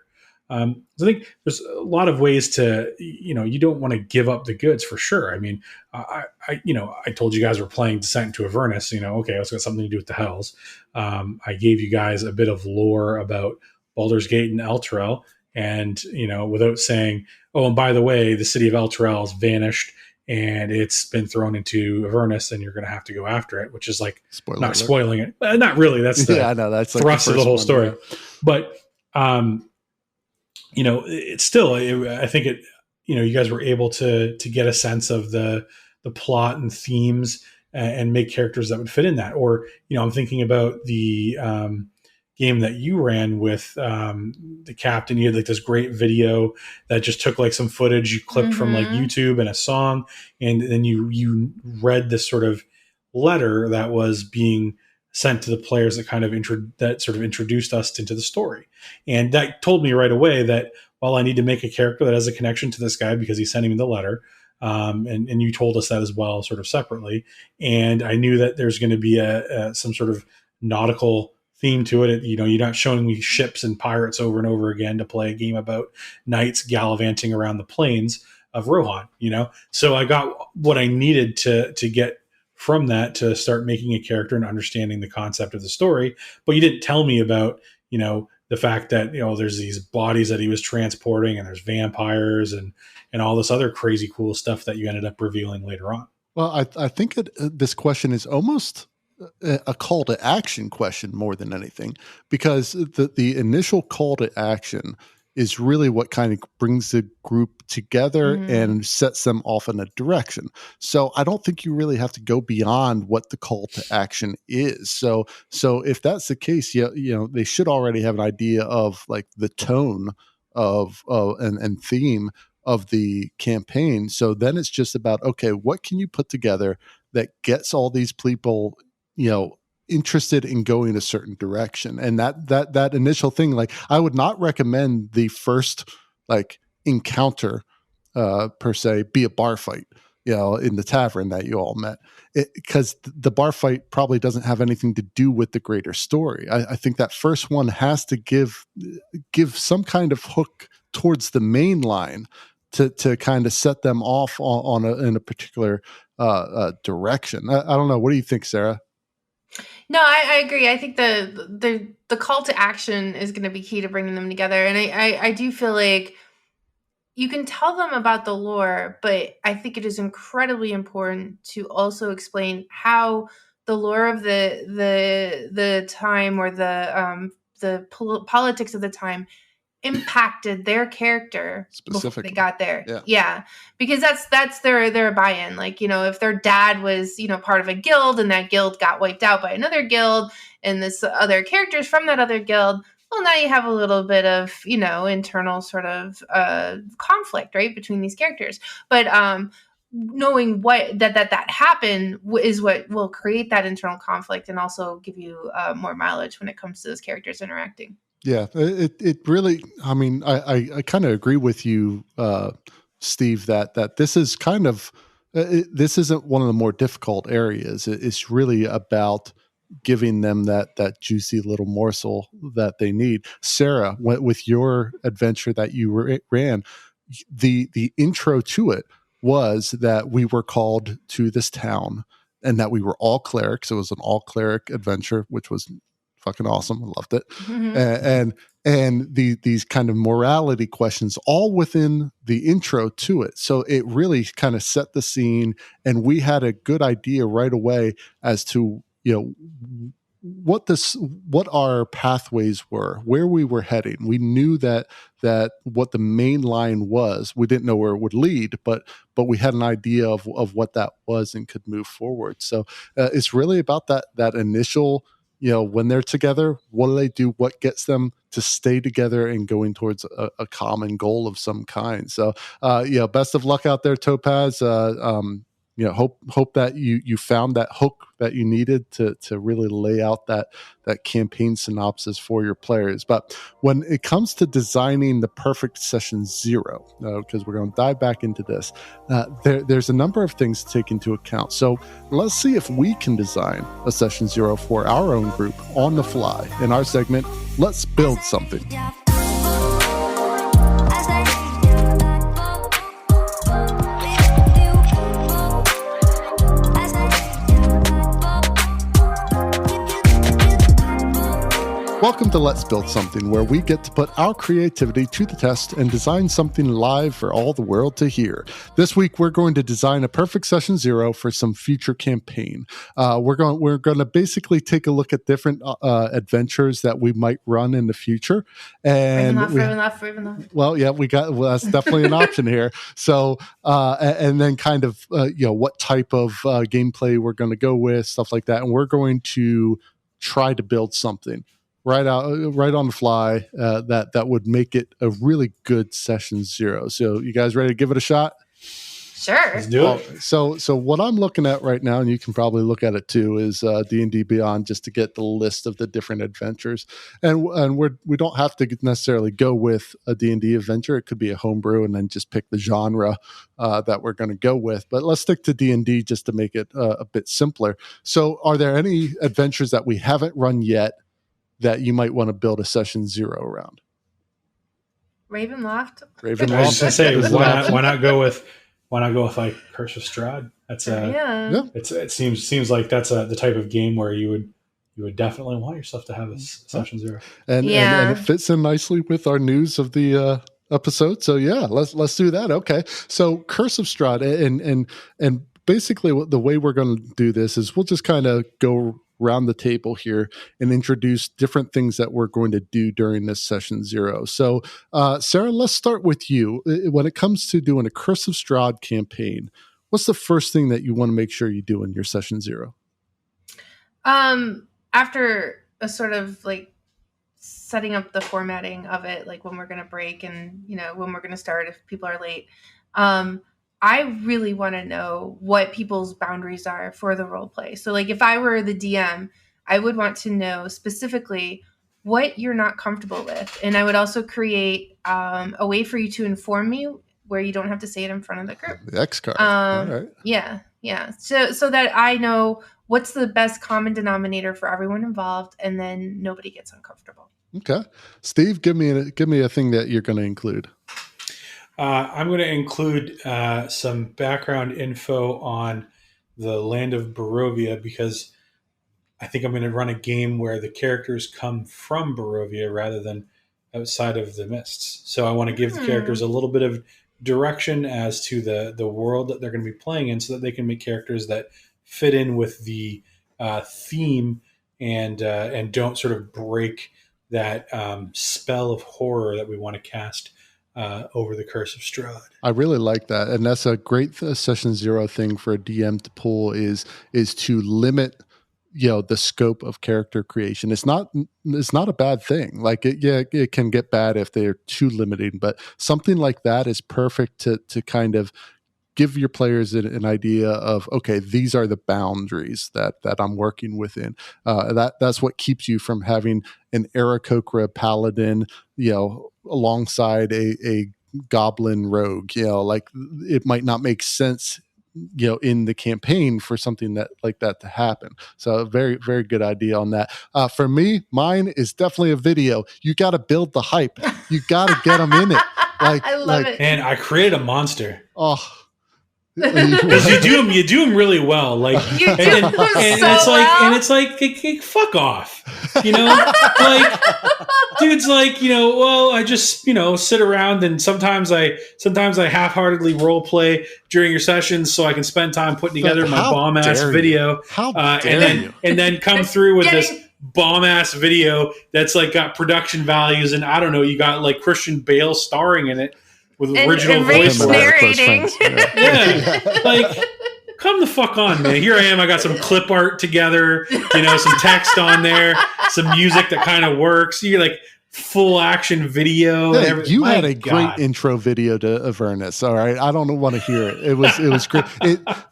So I think there's a lot of ways to, you don't want to give up the goods for sure. I mean, I told you guys we're playing Descent into Avernus, okay, it's got something to do with the Hells. I gave you guys a bit of lore about Baldur's Gate and Elturel, and, without saying, oh, and by the way, the city of Elturel has vanished and it's been thrown into Avernus and you're going to have to go after it, which is like not spoiling it. Not really. That's the that's thrust like of the whole story. Yeah. But, it's still, I think it, you guys were able to get a sense of the plot and themes and make characters that would fit in that. Or, I'm thinking about the game that you ran with the captain. You had like this great video that just took like some footage you clipped from like YouTube and a song. And then you read this sort of letter that was being sent to the players that kind of introduced us into the story. And that told me right away that, well, I need to make a character that has a connection to this guy because he's sending me the letter. And you told us that as well, sort of separately. And I knew that there's going to be some sort of nautical theme to it. You're not showing me ships and pirates over and over again to play a game about knights gallivanting around the plains of Rohan, So I got what I needed to get from that to start making a character and understanding the concept of the story. But you didn't tell me about, the fact that, there's these bodies that he was transporting and there's vampires and all this other crazy cool stuff that you ended up revealing later on. Well, I think this question is almost a call to action question more than anything, because the initial call to action is really what kind of brings the group together and sets them off in a direction. So I don't think you really have to go beyond what the call to action is. So if that's the case, they should already have an idea of like the tone of and theme of the campaign. So then it's just about, okay, what can you put together that gets all these people, interested in going a certain direction? And that initial thing, like, I would not recommend the first like encounter per se be a bar fight. in the tavern that you all met, because the bar fight probably doesn't have anything to do with the greater story. I think that first one has to give some kind of hook towards the main line to kind of set them off in a particular direction. I don't know. What do you think, Sarah? No, I agree. I think the call to action is going to be key to bringing them together. And I do feel like you can tell them about the lore, but I think it is incredibly important to also explain how the lore of the time, or the politics of the time, impacted their character before they got there. Yeah. Because that's their buy-in. Like, if their dad was, part of a guild, and that guild got wiped out by another guild, and this other characters from that other guild, well, now you have a little bit of, internal sort of conflict, right, between these characters. But knowing what that happened is what will create that internal conflict, and also give you more mileage when it comes to those characters interacting. Yeah, it really, I mean, I kind of agree with you, Steve, that this is kind of, this isn't one of the more difficult areas. It's really about giving them that juicy little morsel that they need. Sarah, with your adventure that you ran, the intro to it was that we were called to this town, and that we were all clerics. It was an all cleric adventure, which was fucking awesome. I loved it. Mm-hmm. And these kind of morality questions all within the intro to it. So it really kind of set the scene, and we had a good idea right away as to, what our pathways were, where we were heading. We knew that what the main line was. We didn't know where it would lead, but we had an idea of what that was and could move forward. So it's really about that initial, when they're together, what do they do? What gets them to stay together and going towards a common goal of some kind? So, best of luck out there, Topaz. Hope that you found that hook that you needed to really lay out that campaign synopsis for your players. But when it comes to designing the perfect session 0, because we're going to dive back into this, there's a number of things to take into account. So let's see if we can design a session 0 for our own group on the fly in our segment, Let's Build Something. Welcome to Let's Build Something, where we get to put our creativity to the test and design something live for all the world to hear. This week, we're going to design a perfect session 0 for some future campaign. We're going to basically take a look at different adventures that we might run in the future. And Ravenloft. Well, yeah, that's definitely an option here. So, and then kind of, what type of gameplay we're going to go with, stuff like that. And we're going to try to build something right on the fly that would make it a really good session 0. So you guys ready to give it a shot? Sure. Let's do it. So what I'm looking at right now, and you can probably look at it too, is D&D Beyond, just to get the list of the different adventures. And we don't have to necessarily go with a D&D adventure. It could be a homebrew, and then just pick the genre that we're going to go with. But let's stick to D&D just to make it a bit simpler. So are there any adventures that we haven't run yet that you might want to build a session 0 around? Ravenloft. I was just gonna say, why not go with like Curse of Strahd? That's it seems like that's the type of game where you would definitely want yourself to have a session 0. And it fits in nicely with our news of the episode. So yeah, let's do that. Okay. So Curse of Strahd, and basically the way we're going to do this is we'll just kind of go around the table here and introduce different things that we're going to do during this session 0. So, Sarah, let's start with you. When it comes to doing a Curse of Strahd campaign, what's the first thing that you want to make sure you do in your session 0? After a sort of like setting up the formatting of it, like when we're going to break and, when we're going to start if people are late, I really want to know what people's boundaries are for the role play. So like if I were the DM, I would want to know specifically what you're not comfortable with. And I would also create a way for you to inform me where you don't have to say it in front of the group. The X card. All right. Yeah. So that I know what's the best common denominator for everyone involved, and then nobody gets uncomfortable. Okay, Steve, give me a thing that you're going to include. I'm going to include some background info on the land of Barovia, because I think I'm going to run a game where the characters come from Barovia rather than outside of the mists. So I want to give the characters a little bit of direction as to the world that they're going to be playing in, so that they can make characters that fit in with the theme and don't sort of break that spell of horror that we want to cast over the Curse of Strahd. I really like that, and that's a great session 0 thing for a DM to pull is to limit the scope of character creation. It's not a bad thing. Like it can get bad if they're too limiting, but something like that is perfect to kind of give your players an idea of, okay, these are the boundaries that I'm working within. That's what keeps you from having an Aarakocra paladin, alongside a goblin rogue. Like it might not make sense, in the campaign for something like that to happen. So a very, very good idea on that. For me, mine is definitely a video. You got to build the hype. You got to get them in it. I love it. And I created a monster. Oh, because you do them really well, like it's like fuck off, like dude's like, well, I just sit around, and sometimes I half-heartedly role play during your sessions so I can spend time putting together my bomb ass video, and then come through with this bomb ass video that's like got production values, and I don't know, you got like Christian Bale starring in it with original voice narrating. Yeah. Like, come the fuck on, man. Here I am. I got some clip art together, some text on there, some music that kind of works. You're like full action video. Hey, you had a great intro video to Avernus. All right. I don't want to hear it. It was great.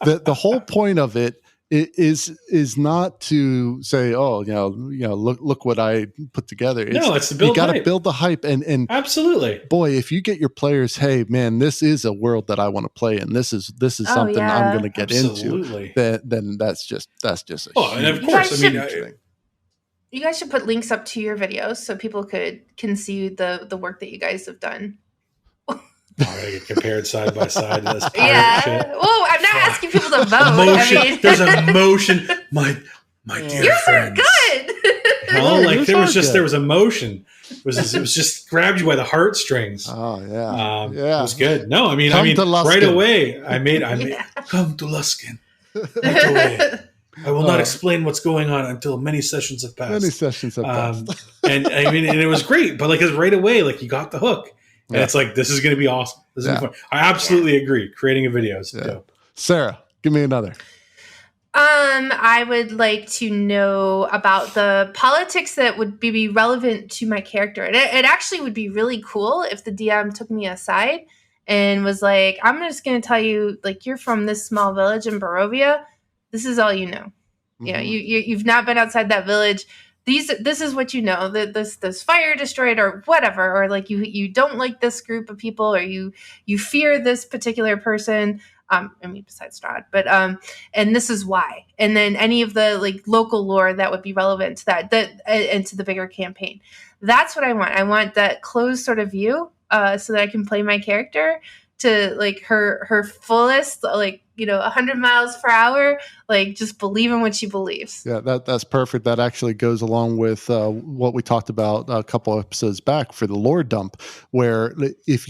The whole point of it is not to say, oh, look what I put together. It's to build. You got to build the hype, and absolutely, boy, if you get your players, hey man, this is a world that I want to play in. This is something I'm going to get into. Then that's just. And of course, you guys should put links up to your videos so people can see the work that you guys have done. I get compared side by side to this pirate shit. Well, I'm not asking people to vote. Emotion. There's emotion. My dear You're friends. good. Well, like there was emotion. It was just grabbed you by the heartstrings. Oh yeah. It was good. No, I mean right away I made come to Luskin. Right away. I will not explain what's going on until many sessions have passed. And and it was great, but like right away, like you got the hook. And it's like, this is going to be awesome. This is fun. I absolutely agree. Creating a video is dope. Sarah, give me another. I would like to know about the politics that would be relevant to my character. It actually would be really cool if the DM took me aside and was like, I'm just going to tell you, like, you're from this small village in Barovia. This is all you know. Mm-hmm. You've not been outside that village. This is what you know, that this fire destroyed or whatever, or like you don't like this group of people, or you fear this particular person. Besides Strahd, but and this is why. And then any of the like local lore that would be relevant to that and to the bigger campaign. That's what I want. I want that closed sort of view, so that I can play my character to like her fullest, like 100 miles per hour, like just believe in what she believes. Yeah, that's perfect. That actually goes along with what we talked about a couple episodes back for the lore dump, where if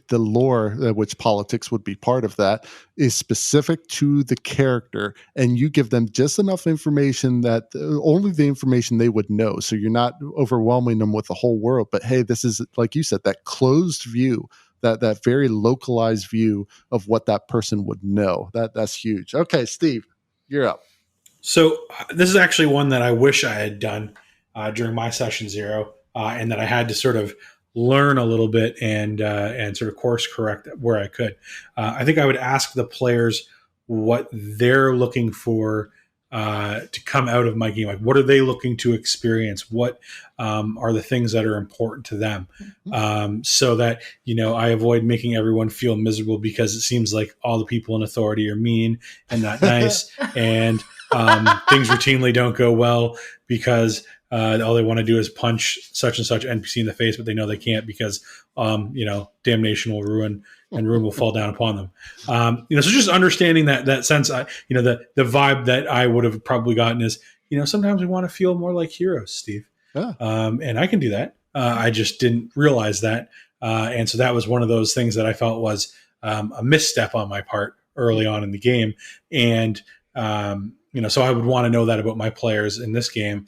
the lore, which politics would be part of that, is specific to the character, and you give them just enough information that only the information they would know, so you're not overwhelming them with the whole world. But hey, this is, like you said, that closed view. That very localized view of what that person would know. That's huge. Okay, Steve, you're up. So this is actually one that I wish I had done during my session 0, and that I had to sort of learn a little bit and sort of course correct where I could. I think I would ask the players what they're looking for to come out of my game? Like, what are they looking to experience? What are the things that are important to them? So that, I avoid making everyone feel miserable because it seems like all the people in authority are mean and not nice. And things routinely don't go well because all they want to do is punch such and such NPC in the face, but they know they can't because, damnation will ruin and ruin will fall down upon them. So just understanding that sense, the vibe that I would have probably gotten is, sometimes we want to feel more like heroes, Steve. Yeah. And I can do that. I just didn't realize that. And so that was one of those things that I felt was a misstep on my part early on in the game. And, so I would want to know that about my players in this game.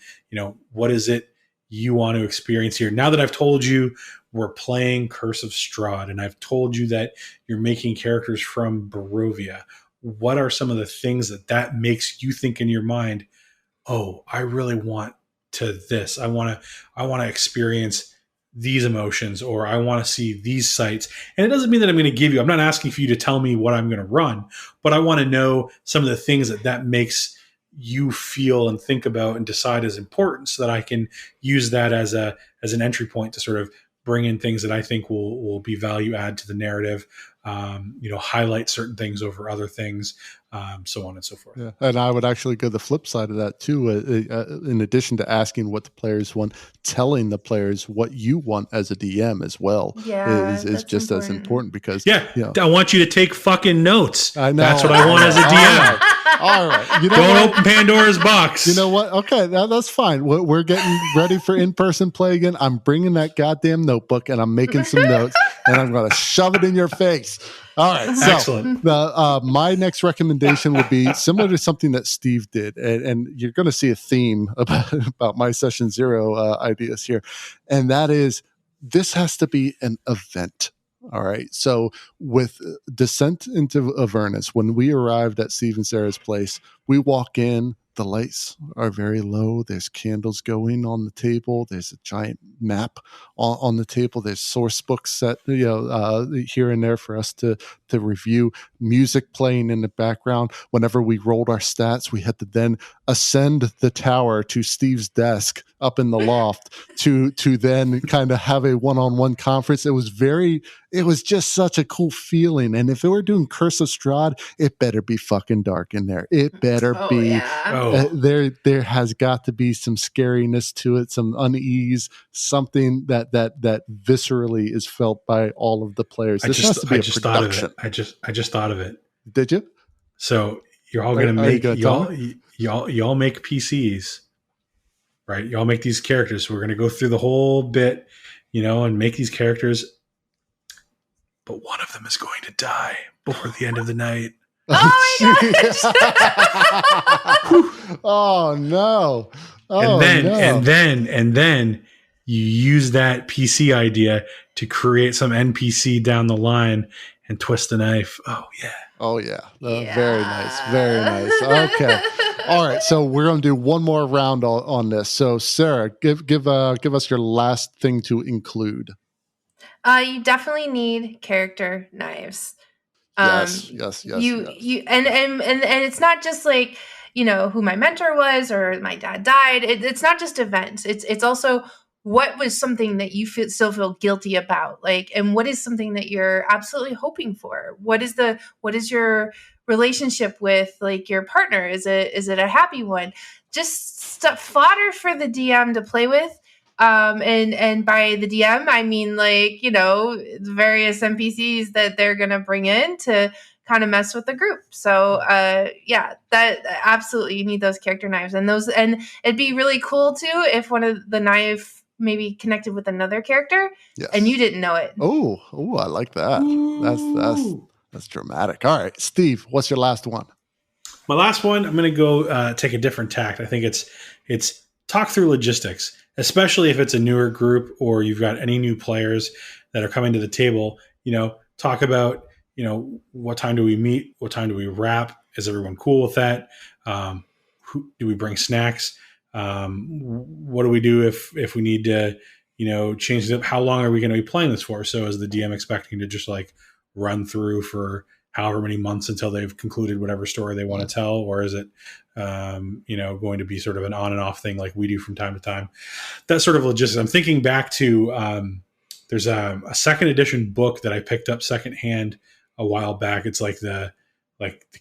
What is it you want to experience here? Now that I've told you we're playing Curse of Strahd, and I've told you that you're making characters from Barovia, what are some of the things that makes you think in your mind, oh, I really want to this. I want to experience these emotions, or I want to see these sights. And it doesn't mean that I'm going to I'm not asking for you to tell me what I'm going to run, but I want to know some of the things that makes you feel and think about and decide is important, so that I can use that as an entry point to sort of bring in things that I think will be value add to the narrative, highlight certain things over other things, so on and so forth. Yeah. And I would actually go the flip side of that too. In addition to asking what the players want, telling the players what you want as a DM as well is just important. As important because I want you to take fucking notes. I know. That's what I want as a DM. All right. Don't open Pandora's box. You know what? Okay, that's fine. We're getting ready for in-person play again. I'm bringing that goddamn notebook and I'm making some notes and I'm going to shove it in your face. All right. So excellent. My next recommendation would be similar to something that Steve did. And you're going to see a theme about my session 0 ideas here. And that is, this has to be an event. All right. So with Descent into Avernus, when we arrived at Steve and Sarah's place, we walk in, the lights are very low. There's candles going on the table. There's a giant map on the table. There's source books set, here and there for us to review. Music playing in the background. Whenever we rolled our stats, we had to then ascend the tower to Steve's desk up in the loft to then kind of have a one-on-one conference. It was just such a cool feeling. And if we're doing Curse of Strahd, it better be fucking dark in there. It better be. Yeah. There has got to be some scariness to it, some unease, something that viscerally is felt by all of the players. This has to be a production. I just thought of it. Did you? So you're all going to make y'all make PCs, right? Y'all make these characters. We're going to go through the whole bit, and make these characters. But one of them is going to die before the end of the night. Oh my gosh! Oh no! And then you use that PC idea to create some NPC down the line and twist the knife. Oh yeah! Oh yeah! Very nice, very nice. Okay, all right. So we're going to do one more round on this. So Sarah, give us your last thing to include. You definitely need character knives. Yes. You and it's not just like, who my mentor was or my dad died. It's not just events. It's also what was something that you still feel guilty about, like, and what is something that you're absolutely hoping for. What is your relationship with, like, your partner? Is it a happy one? Just stuff, fodder for the DM to play with. And by the DM, I mean, like, the various NPCs that they're going to bring in to kind of mess with the group. So, that absolutely, you need those character knives and it'd be really cool too if one of the knife maybe connected with another character and you didn't know it. Oh, I like that. That's dramatic. All right, Steve, what's your last one? My last one, I'm going to go take a different tact. I think it's talk through logistics. Especially if it's a newer group or you've got any new players that are coming to the table, talk about, what time do we meet? What time do we wrap? Is everyone cool with that? Do we bring snacks? What do we do if we need to, change it up? How long are we going to be playing this for? So is the DM expecting to just like run through for however many months until they've concluded whatever story they want to tell, or is it going to be sort of an on and off thing like we do from time to time? That sort of logistics. I'm thinking back to there's a second edition book that I picked up secondhand a while back. It's like the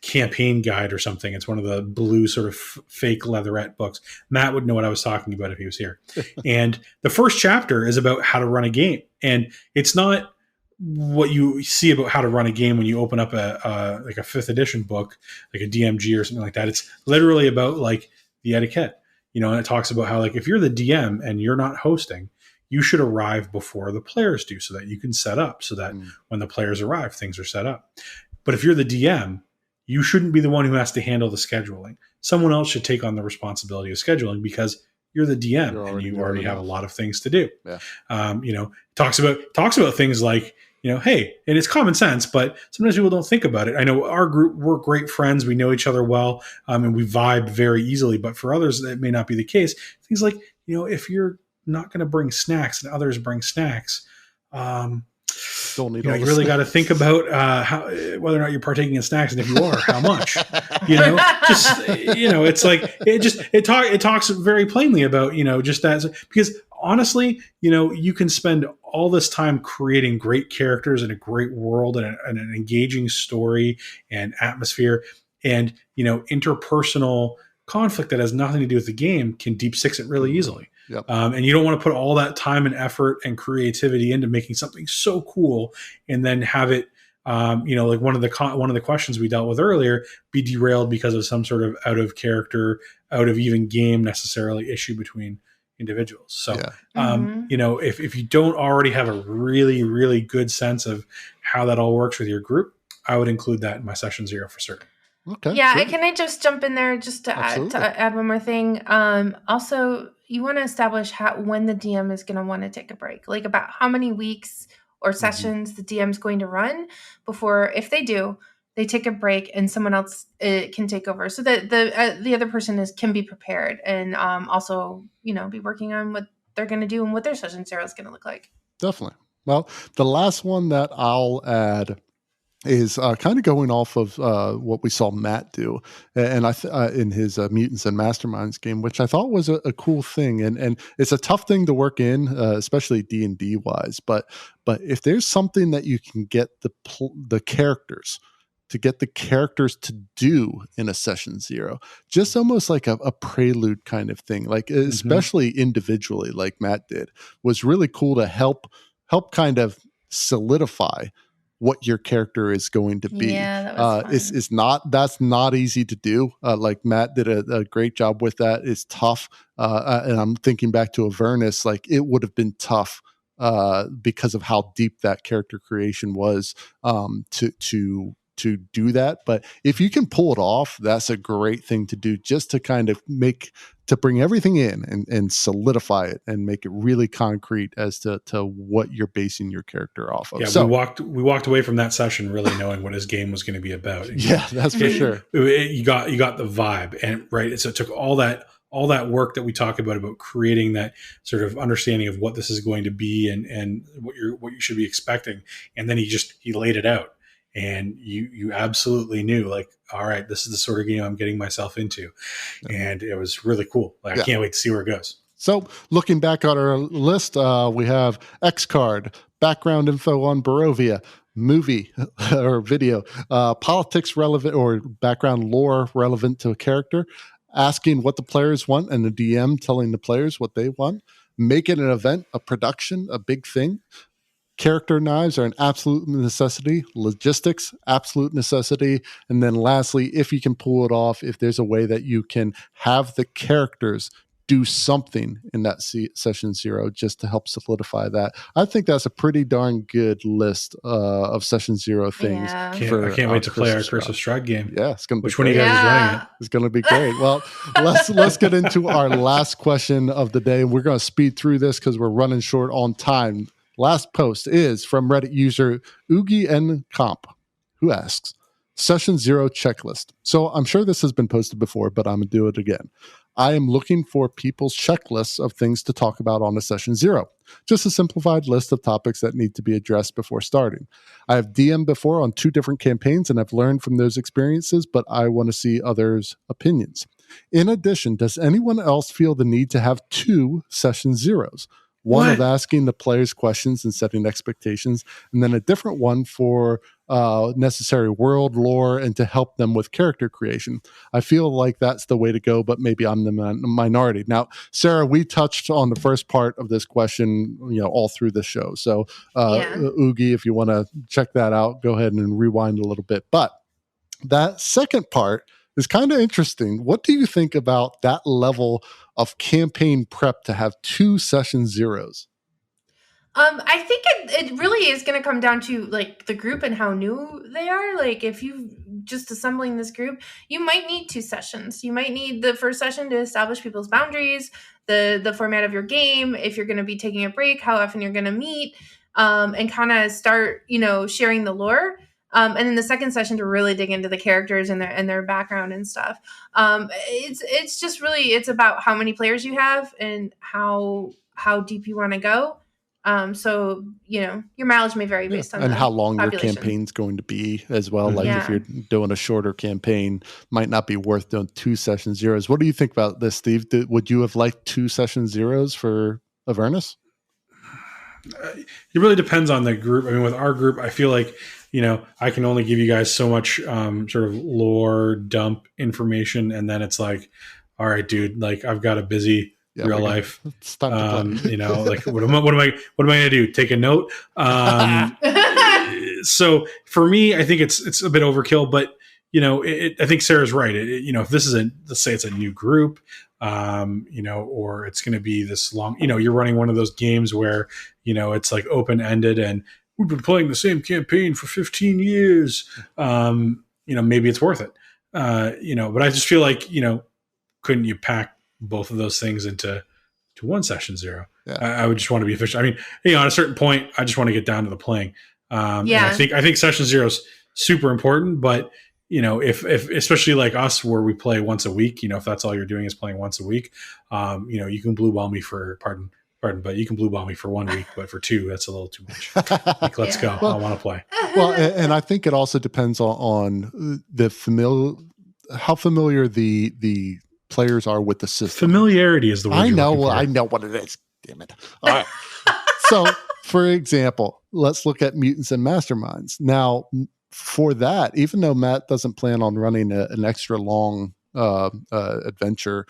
campaign guide or something. It's one of the blue sort of fake leatherette books. Matt would know what I was talking about if he was here. And the first chapter is about how to run a game. And it's not what you see about how to run a game when you open up a 5th edition book, like a DMG or something like that. It's literally about like the etiquette, and it talks about how, like, if you're the DM and you're not hosting, you should arrive before the players do so that you can set up so that when the players arrive, things are set up. But if you're the DM, you shouldn't be the one who has to handle the scheduling. Someone else should take on the responsibility of scheduling because you're the DM and you already have a lot of things to do. Yeah. Talks about things like, hey, and it's common sense, but sometimes people don't think about it. I know our group, we're great friends. We know each other well, and we vibe very easily. But for others, that may not be the case. Things like, if you're not going to bring snacks and others bring snacks, you really got to think about whether or not you're partaking in snacks, and if you are, how much. It's like it talks very plainly about just that, because honestly, you can spend all this time creating great characters and a great world and an engaging story and atmosphere, and interpersonal conflict that has nothing to do with the game can deep six it really easily. Yep. And you don't want to put all that time and effort and creativity into making something so cool and then have it, like one of the questions we dealt with earlier, be derailed because of some sort of out of character, out of even game necessarily issue between individuals. So, if you don't already have a really, really good sense of how that all works with your group, I would include that in my session 0 for certain. Okay. Yeah, great. Can I just jump in there just to add one more thing? Also, you want to establish when the DM is going to want to take a break, like about how many weeks or sessions the DM is going to run before, if they do, they take a break and someone else can take over, so that the other person can be prepared and also be working on what they're going to do and what their session 0 is going to look like. Definitely. Well, the last one that I'll add is kind of going off of what we saw Matt do, and in his Mutants and Masterminds game, which I thought was a cool thing, and it's a tough thing to work in, especially D&D wise. But if there's something that you can get the characters to do in a session 0, just almost like a prelude kind of thing, like especially individually, like Matt did, was really cool to help kind of solidify what your character is going to be. Yeah, that was fun. That's not easy to do. Like Matt did a great job with that. It's tough. And I'm thinking back to Avernus, like it would have been tough because of how deep that character creation was to do that. But if you can pull it off, that's a great thing to do, just to kind of bring everything in and solidify it and make it really concrete as to what you're basing your character off of. Yeah, so we walked away from that session really knowing what his game was going to be about. Yeah, that's for sure. You got the vibe, and right. So it took all that work that we talk about creating that sort of understanding of what this is going to be and what you should be expecting, and then he laid it out. And you absolutely knew, like, all right, this is the sort of game I'm getting myself into. And it was really cool. Like, I can't wait to see where it goes. So looking back on our list, we have X-Card, background info on Barovia, movie or video, politics relevant or background lore relevant to a character, asking what the players want and the DM telling the players what they want, make it an event, a production, a big thing. Character knives are an absolute necessity. Logistics, absolute necessity. And then lastly, if you can pull it off, if there's a way that you can have the characters do something in that session 0 just to help solidify that. I think that's a pretty darn good list of session 0 things. Yeah. I can't wait to play our Curse of Strahd game. Yeah, it's going to be Which one of you guys is running it? It's going to be great. Well, let's get into our last question of the day. We're going to speed through this because we're running short on time. Last post is from Reddit user Oogie N Comp, who asks, Session 0 checklist. So I'm sure this has been posted before, but I'm going to do it again. I am looking for people's checklists of things to talk about on a session 0. Just a simplified list of topics that need to be addressed before starting. I have DM'd before on 2 different campaigns, and I've learned from those experiences, but I want to see others' opinions. In addition, does anyone else feel the need to have 2 session 0s? One of asking the players questions and setting expectations, and then a different one for necessary world lore and to help them with character creation. I feel like that's the way to go, but maybe I'm the minority. Now, Sarah, we touched on the first part of this question, all through the show. So, Oogie, if you want to check that out, go ahead and rewind a little bit. But that second part is kind of interesting. What do you think about that level of campaign prep to have 2 session 0s? I think it really is going to come down to like the group and how new they are. Like if you just assembling this group, you might need 2 sessions. You might need the first session to establish people's boundaries, the format of your game, if you're going to be taking a break, how often you're going to meet, and kind of start, sharing the lore. And then the second session to really dig into the characters and their background and stuff. It's just really, it's about how many players you have and how deep you want to go. So, your mileage may vary based on and how long population. your campaign's going to be as well. Like if you're doing a shorter campaign, might not be worth doing 2 session 0s. What do you think about this, Steve? Would you have liked 2 session 0s for Avernus? It really depends on the group. I mean, with our group, I feel like, I can only give you guys so much sort of lore dump information. And then it's like, all right, dude, like I've got a busy real life. Like what am I going to do? Take a note. So for me, I think it's a bit overkill, but I think Sarah's right. If this is let's say it's a new group, or it's going to be this long, you're running one of those games where, it's like open-ended and we've been playing the same campaign for 15 years. Maybe it's worth it. But I just feel like, couldn't you pack both of those things into 1 session 0? Yeah. I would just want to be efficient. I mean, at a certain point, I just want to get down to the playing. And I think session 0 is super important, but if especially like us where we play once a week, if that's all you're doing is playing once a week, you can blue ball me for pardon, but you can blue ball me for 1 week, but for 2, that's a little too much. Like, let's go. I want to play. Well, and I think it also depends on how familiar the players are with the system. Familiarity is the word. I know what it is. Damn it. All right. So, for example, let's look at Mutants and Masterminds. Now, for that, even though Matt doesn't plan on running an extra long adventure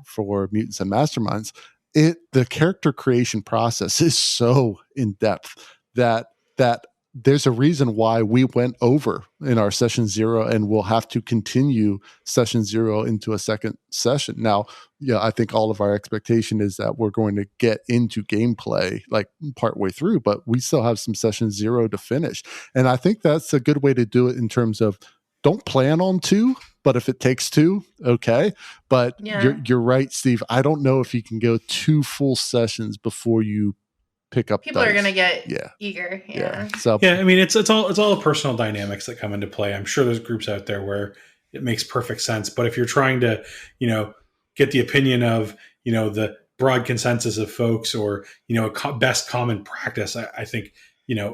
for Mutants and Masterminds, the character creation process is so in depth that there's a reason why we went over in our session 0 and we'll have to continue session 0 into a second session. Now, I think all of our expectation is that we're going to get into gameplay like partway through, but we still have some session 0 to finish. And I think that's a good way to do it in terms of don't plan on 2, but if it takes 2, okay. But you're right, Steve. I don't know if you can go 2 full sessions before you pick up. People are going to get eager. Yeah. So I mean, it's all the personal dynamics that come into play. I'm sure there's groups out there where it makes perfect sense, but if you're trying to, get the opinion of, the broad consensus of folks or, best common practice, I think,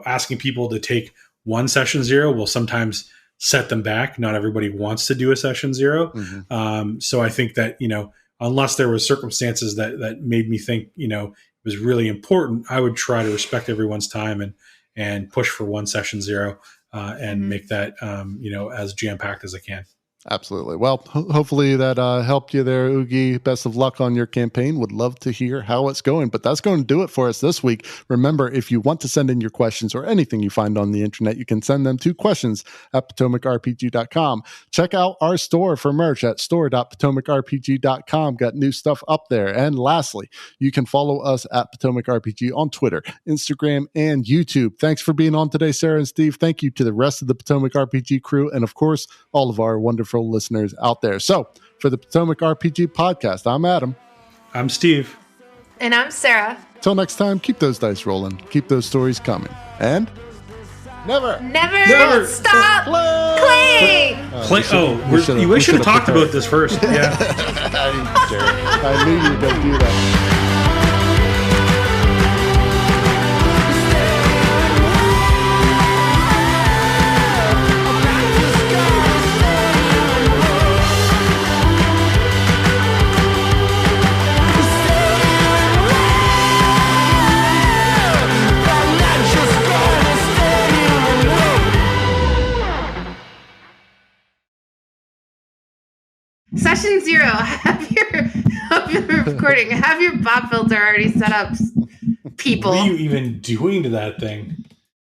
asking people to take 1 session 0 will sometimes set them back. Not everybody wants to do a session 0. Mm-hmm. So I think that, unless there was circumstances that made me think, was really important, I would try to respect everyone's time and push for 1 session 0 and make that as jam-packed as I can. Absolutely. Well, hopefully that helped you there, Oogie. Best of luck on your campaign. Would love to hear how it's going. But that's going to do it for us this week. Remember, if you want to send in your questions or anything you find on the internet, you can send them to questions@potomacrpg.com. Check out our store for merch at store.potomacrpg.com. Got new stuff up there. And lastly, you can follow us at Potomac RPG on Twitter, Instagram, and YouTube. Thanks for being on today, Sarah and Steve. Thank you to the rest of the Potomac RPG crew and, of course, all of our wonderful listeners out there. So, for the Potomac RPG Podcast, I'm Adam. I'm Steve. And I'm Sarah. Till next time, keep those dice rolling. Keep those stories coming. And Never. Never stop playing. We should have talked about this first. Yeah. I knew you were going to do that. Session 0. Have your recording. Have your pop filter already set up, people. What are you even doing to that thing?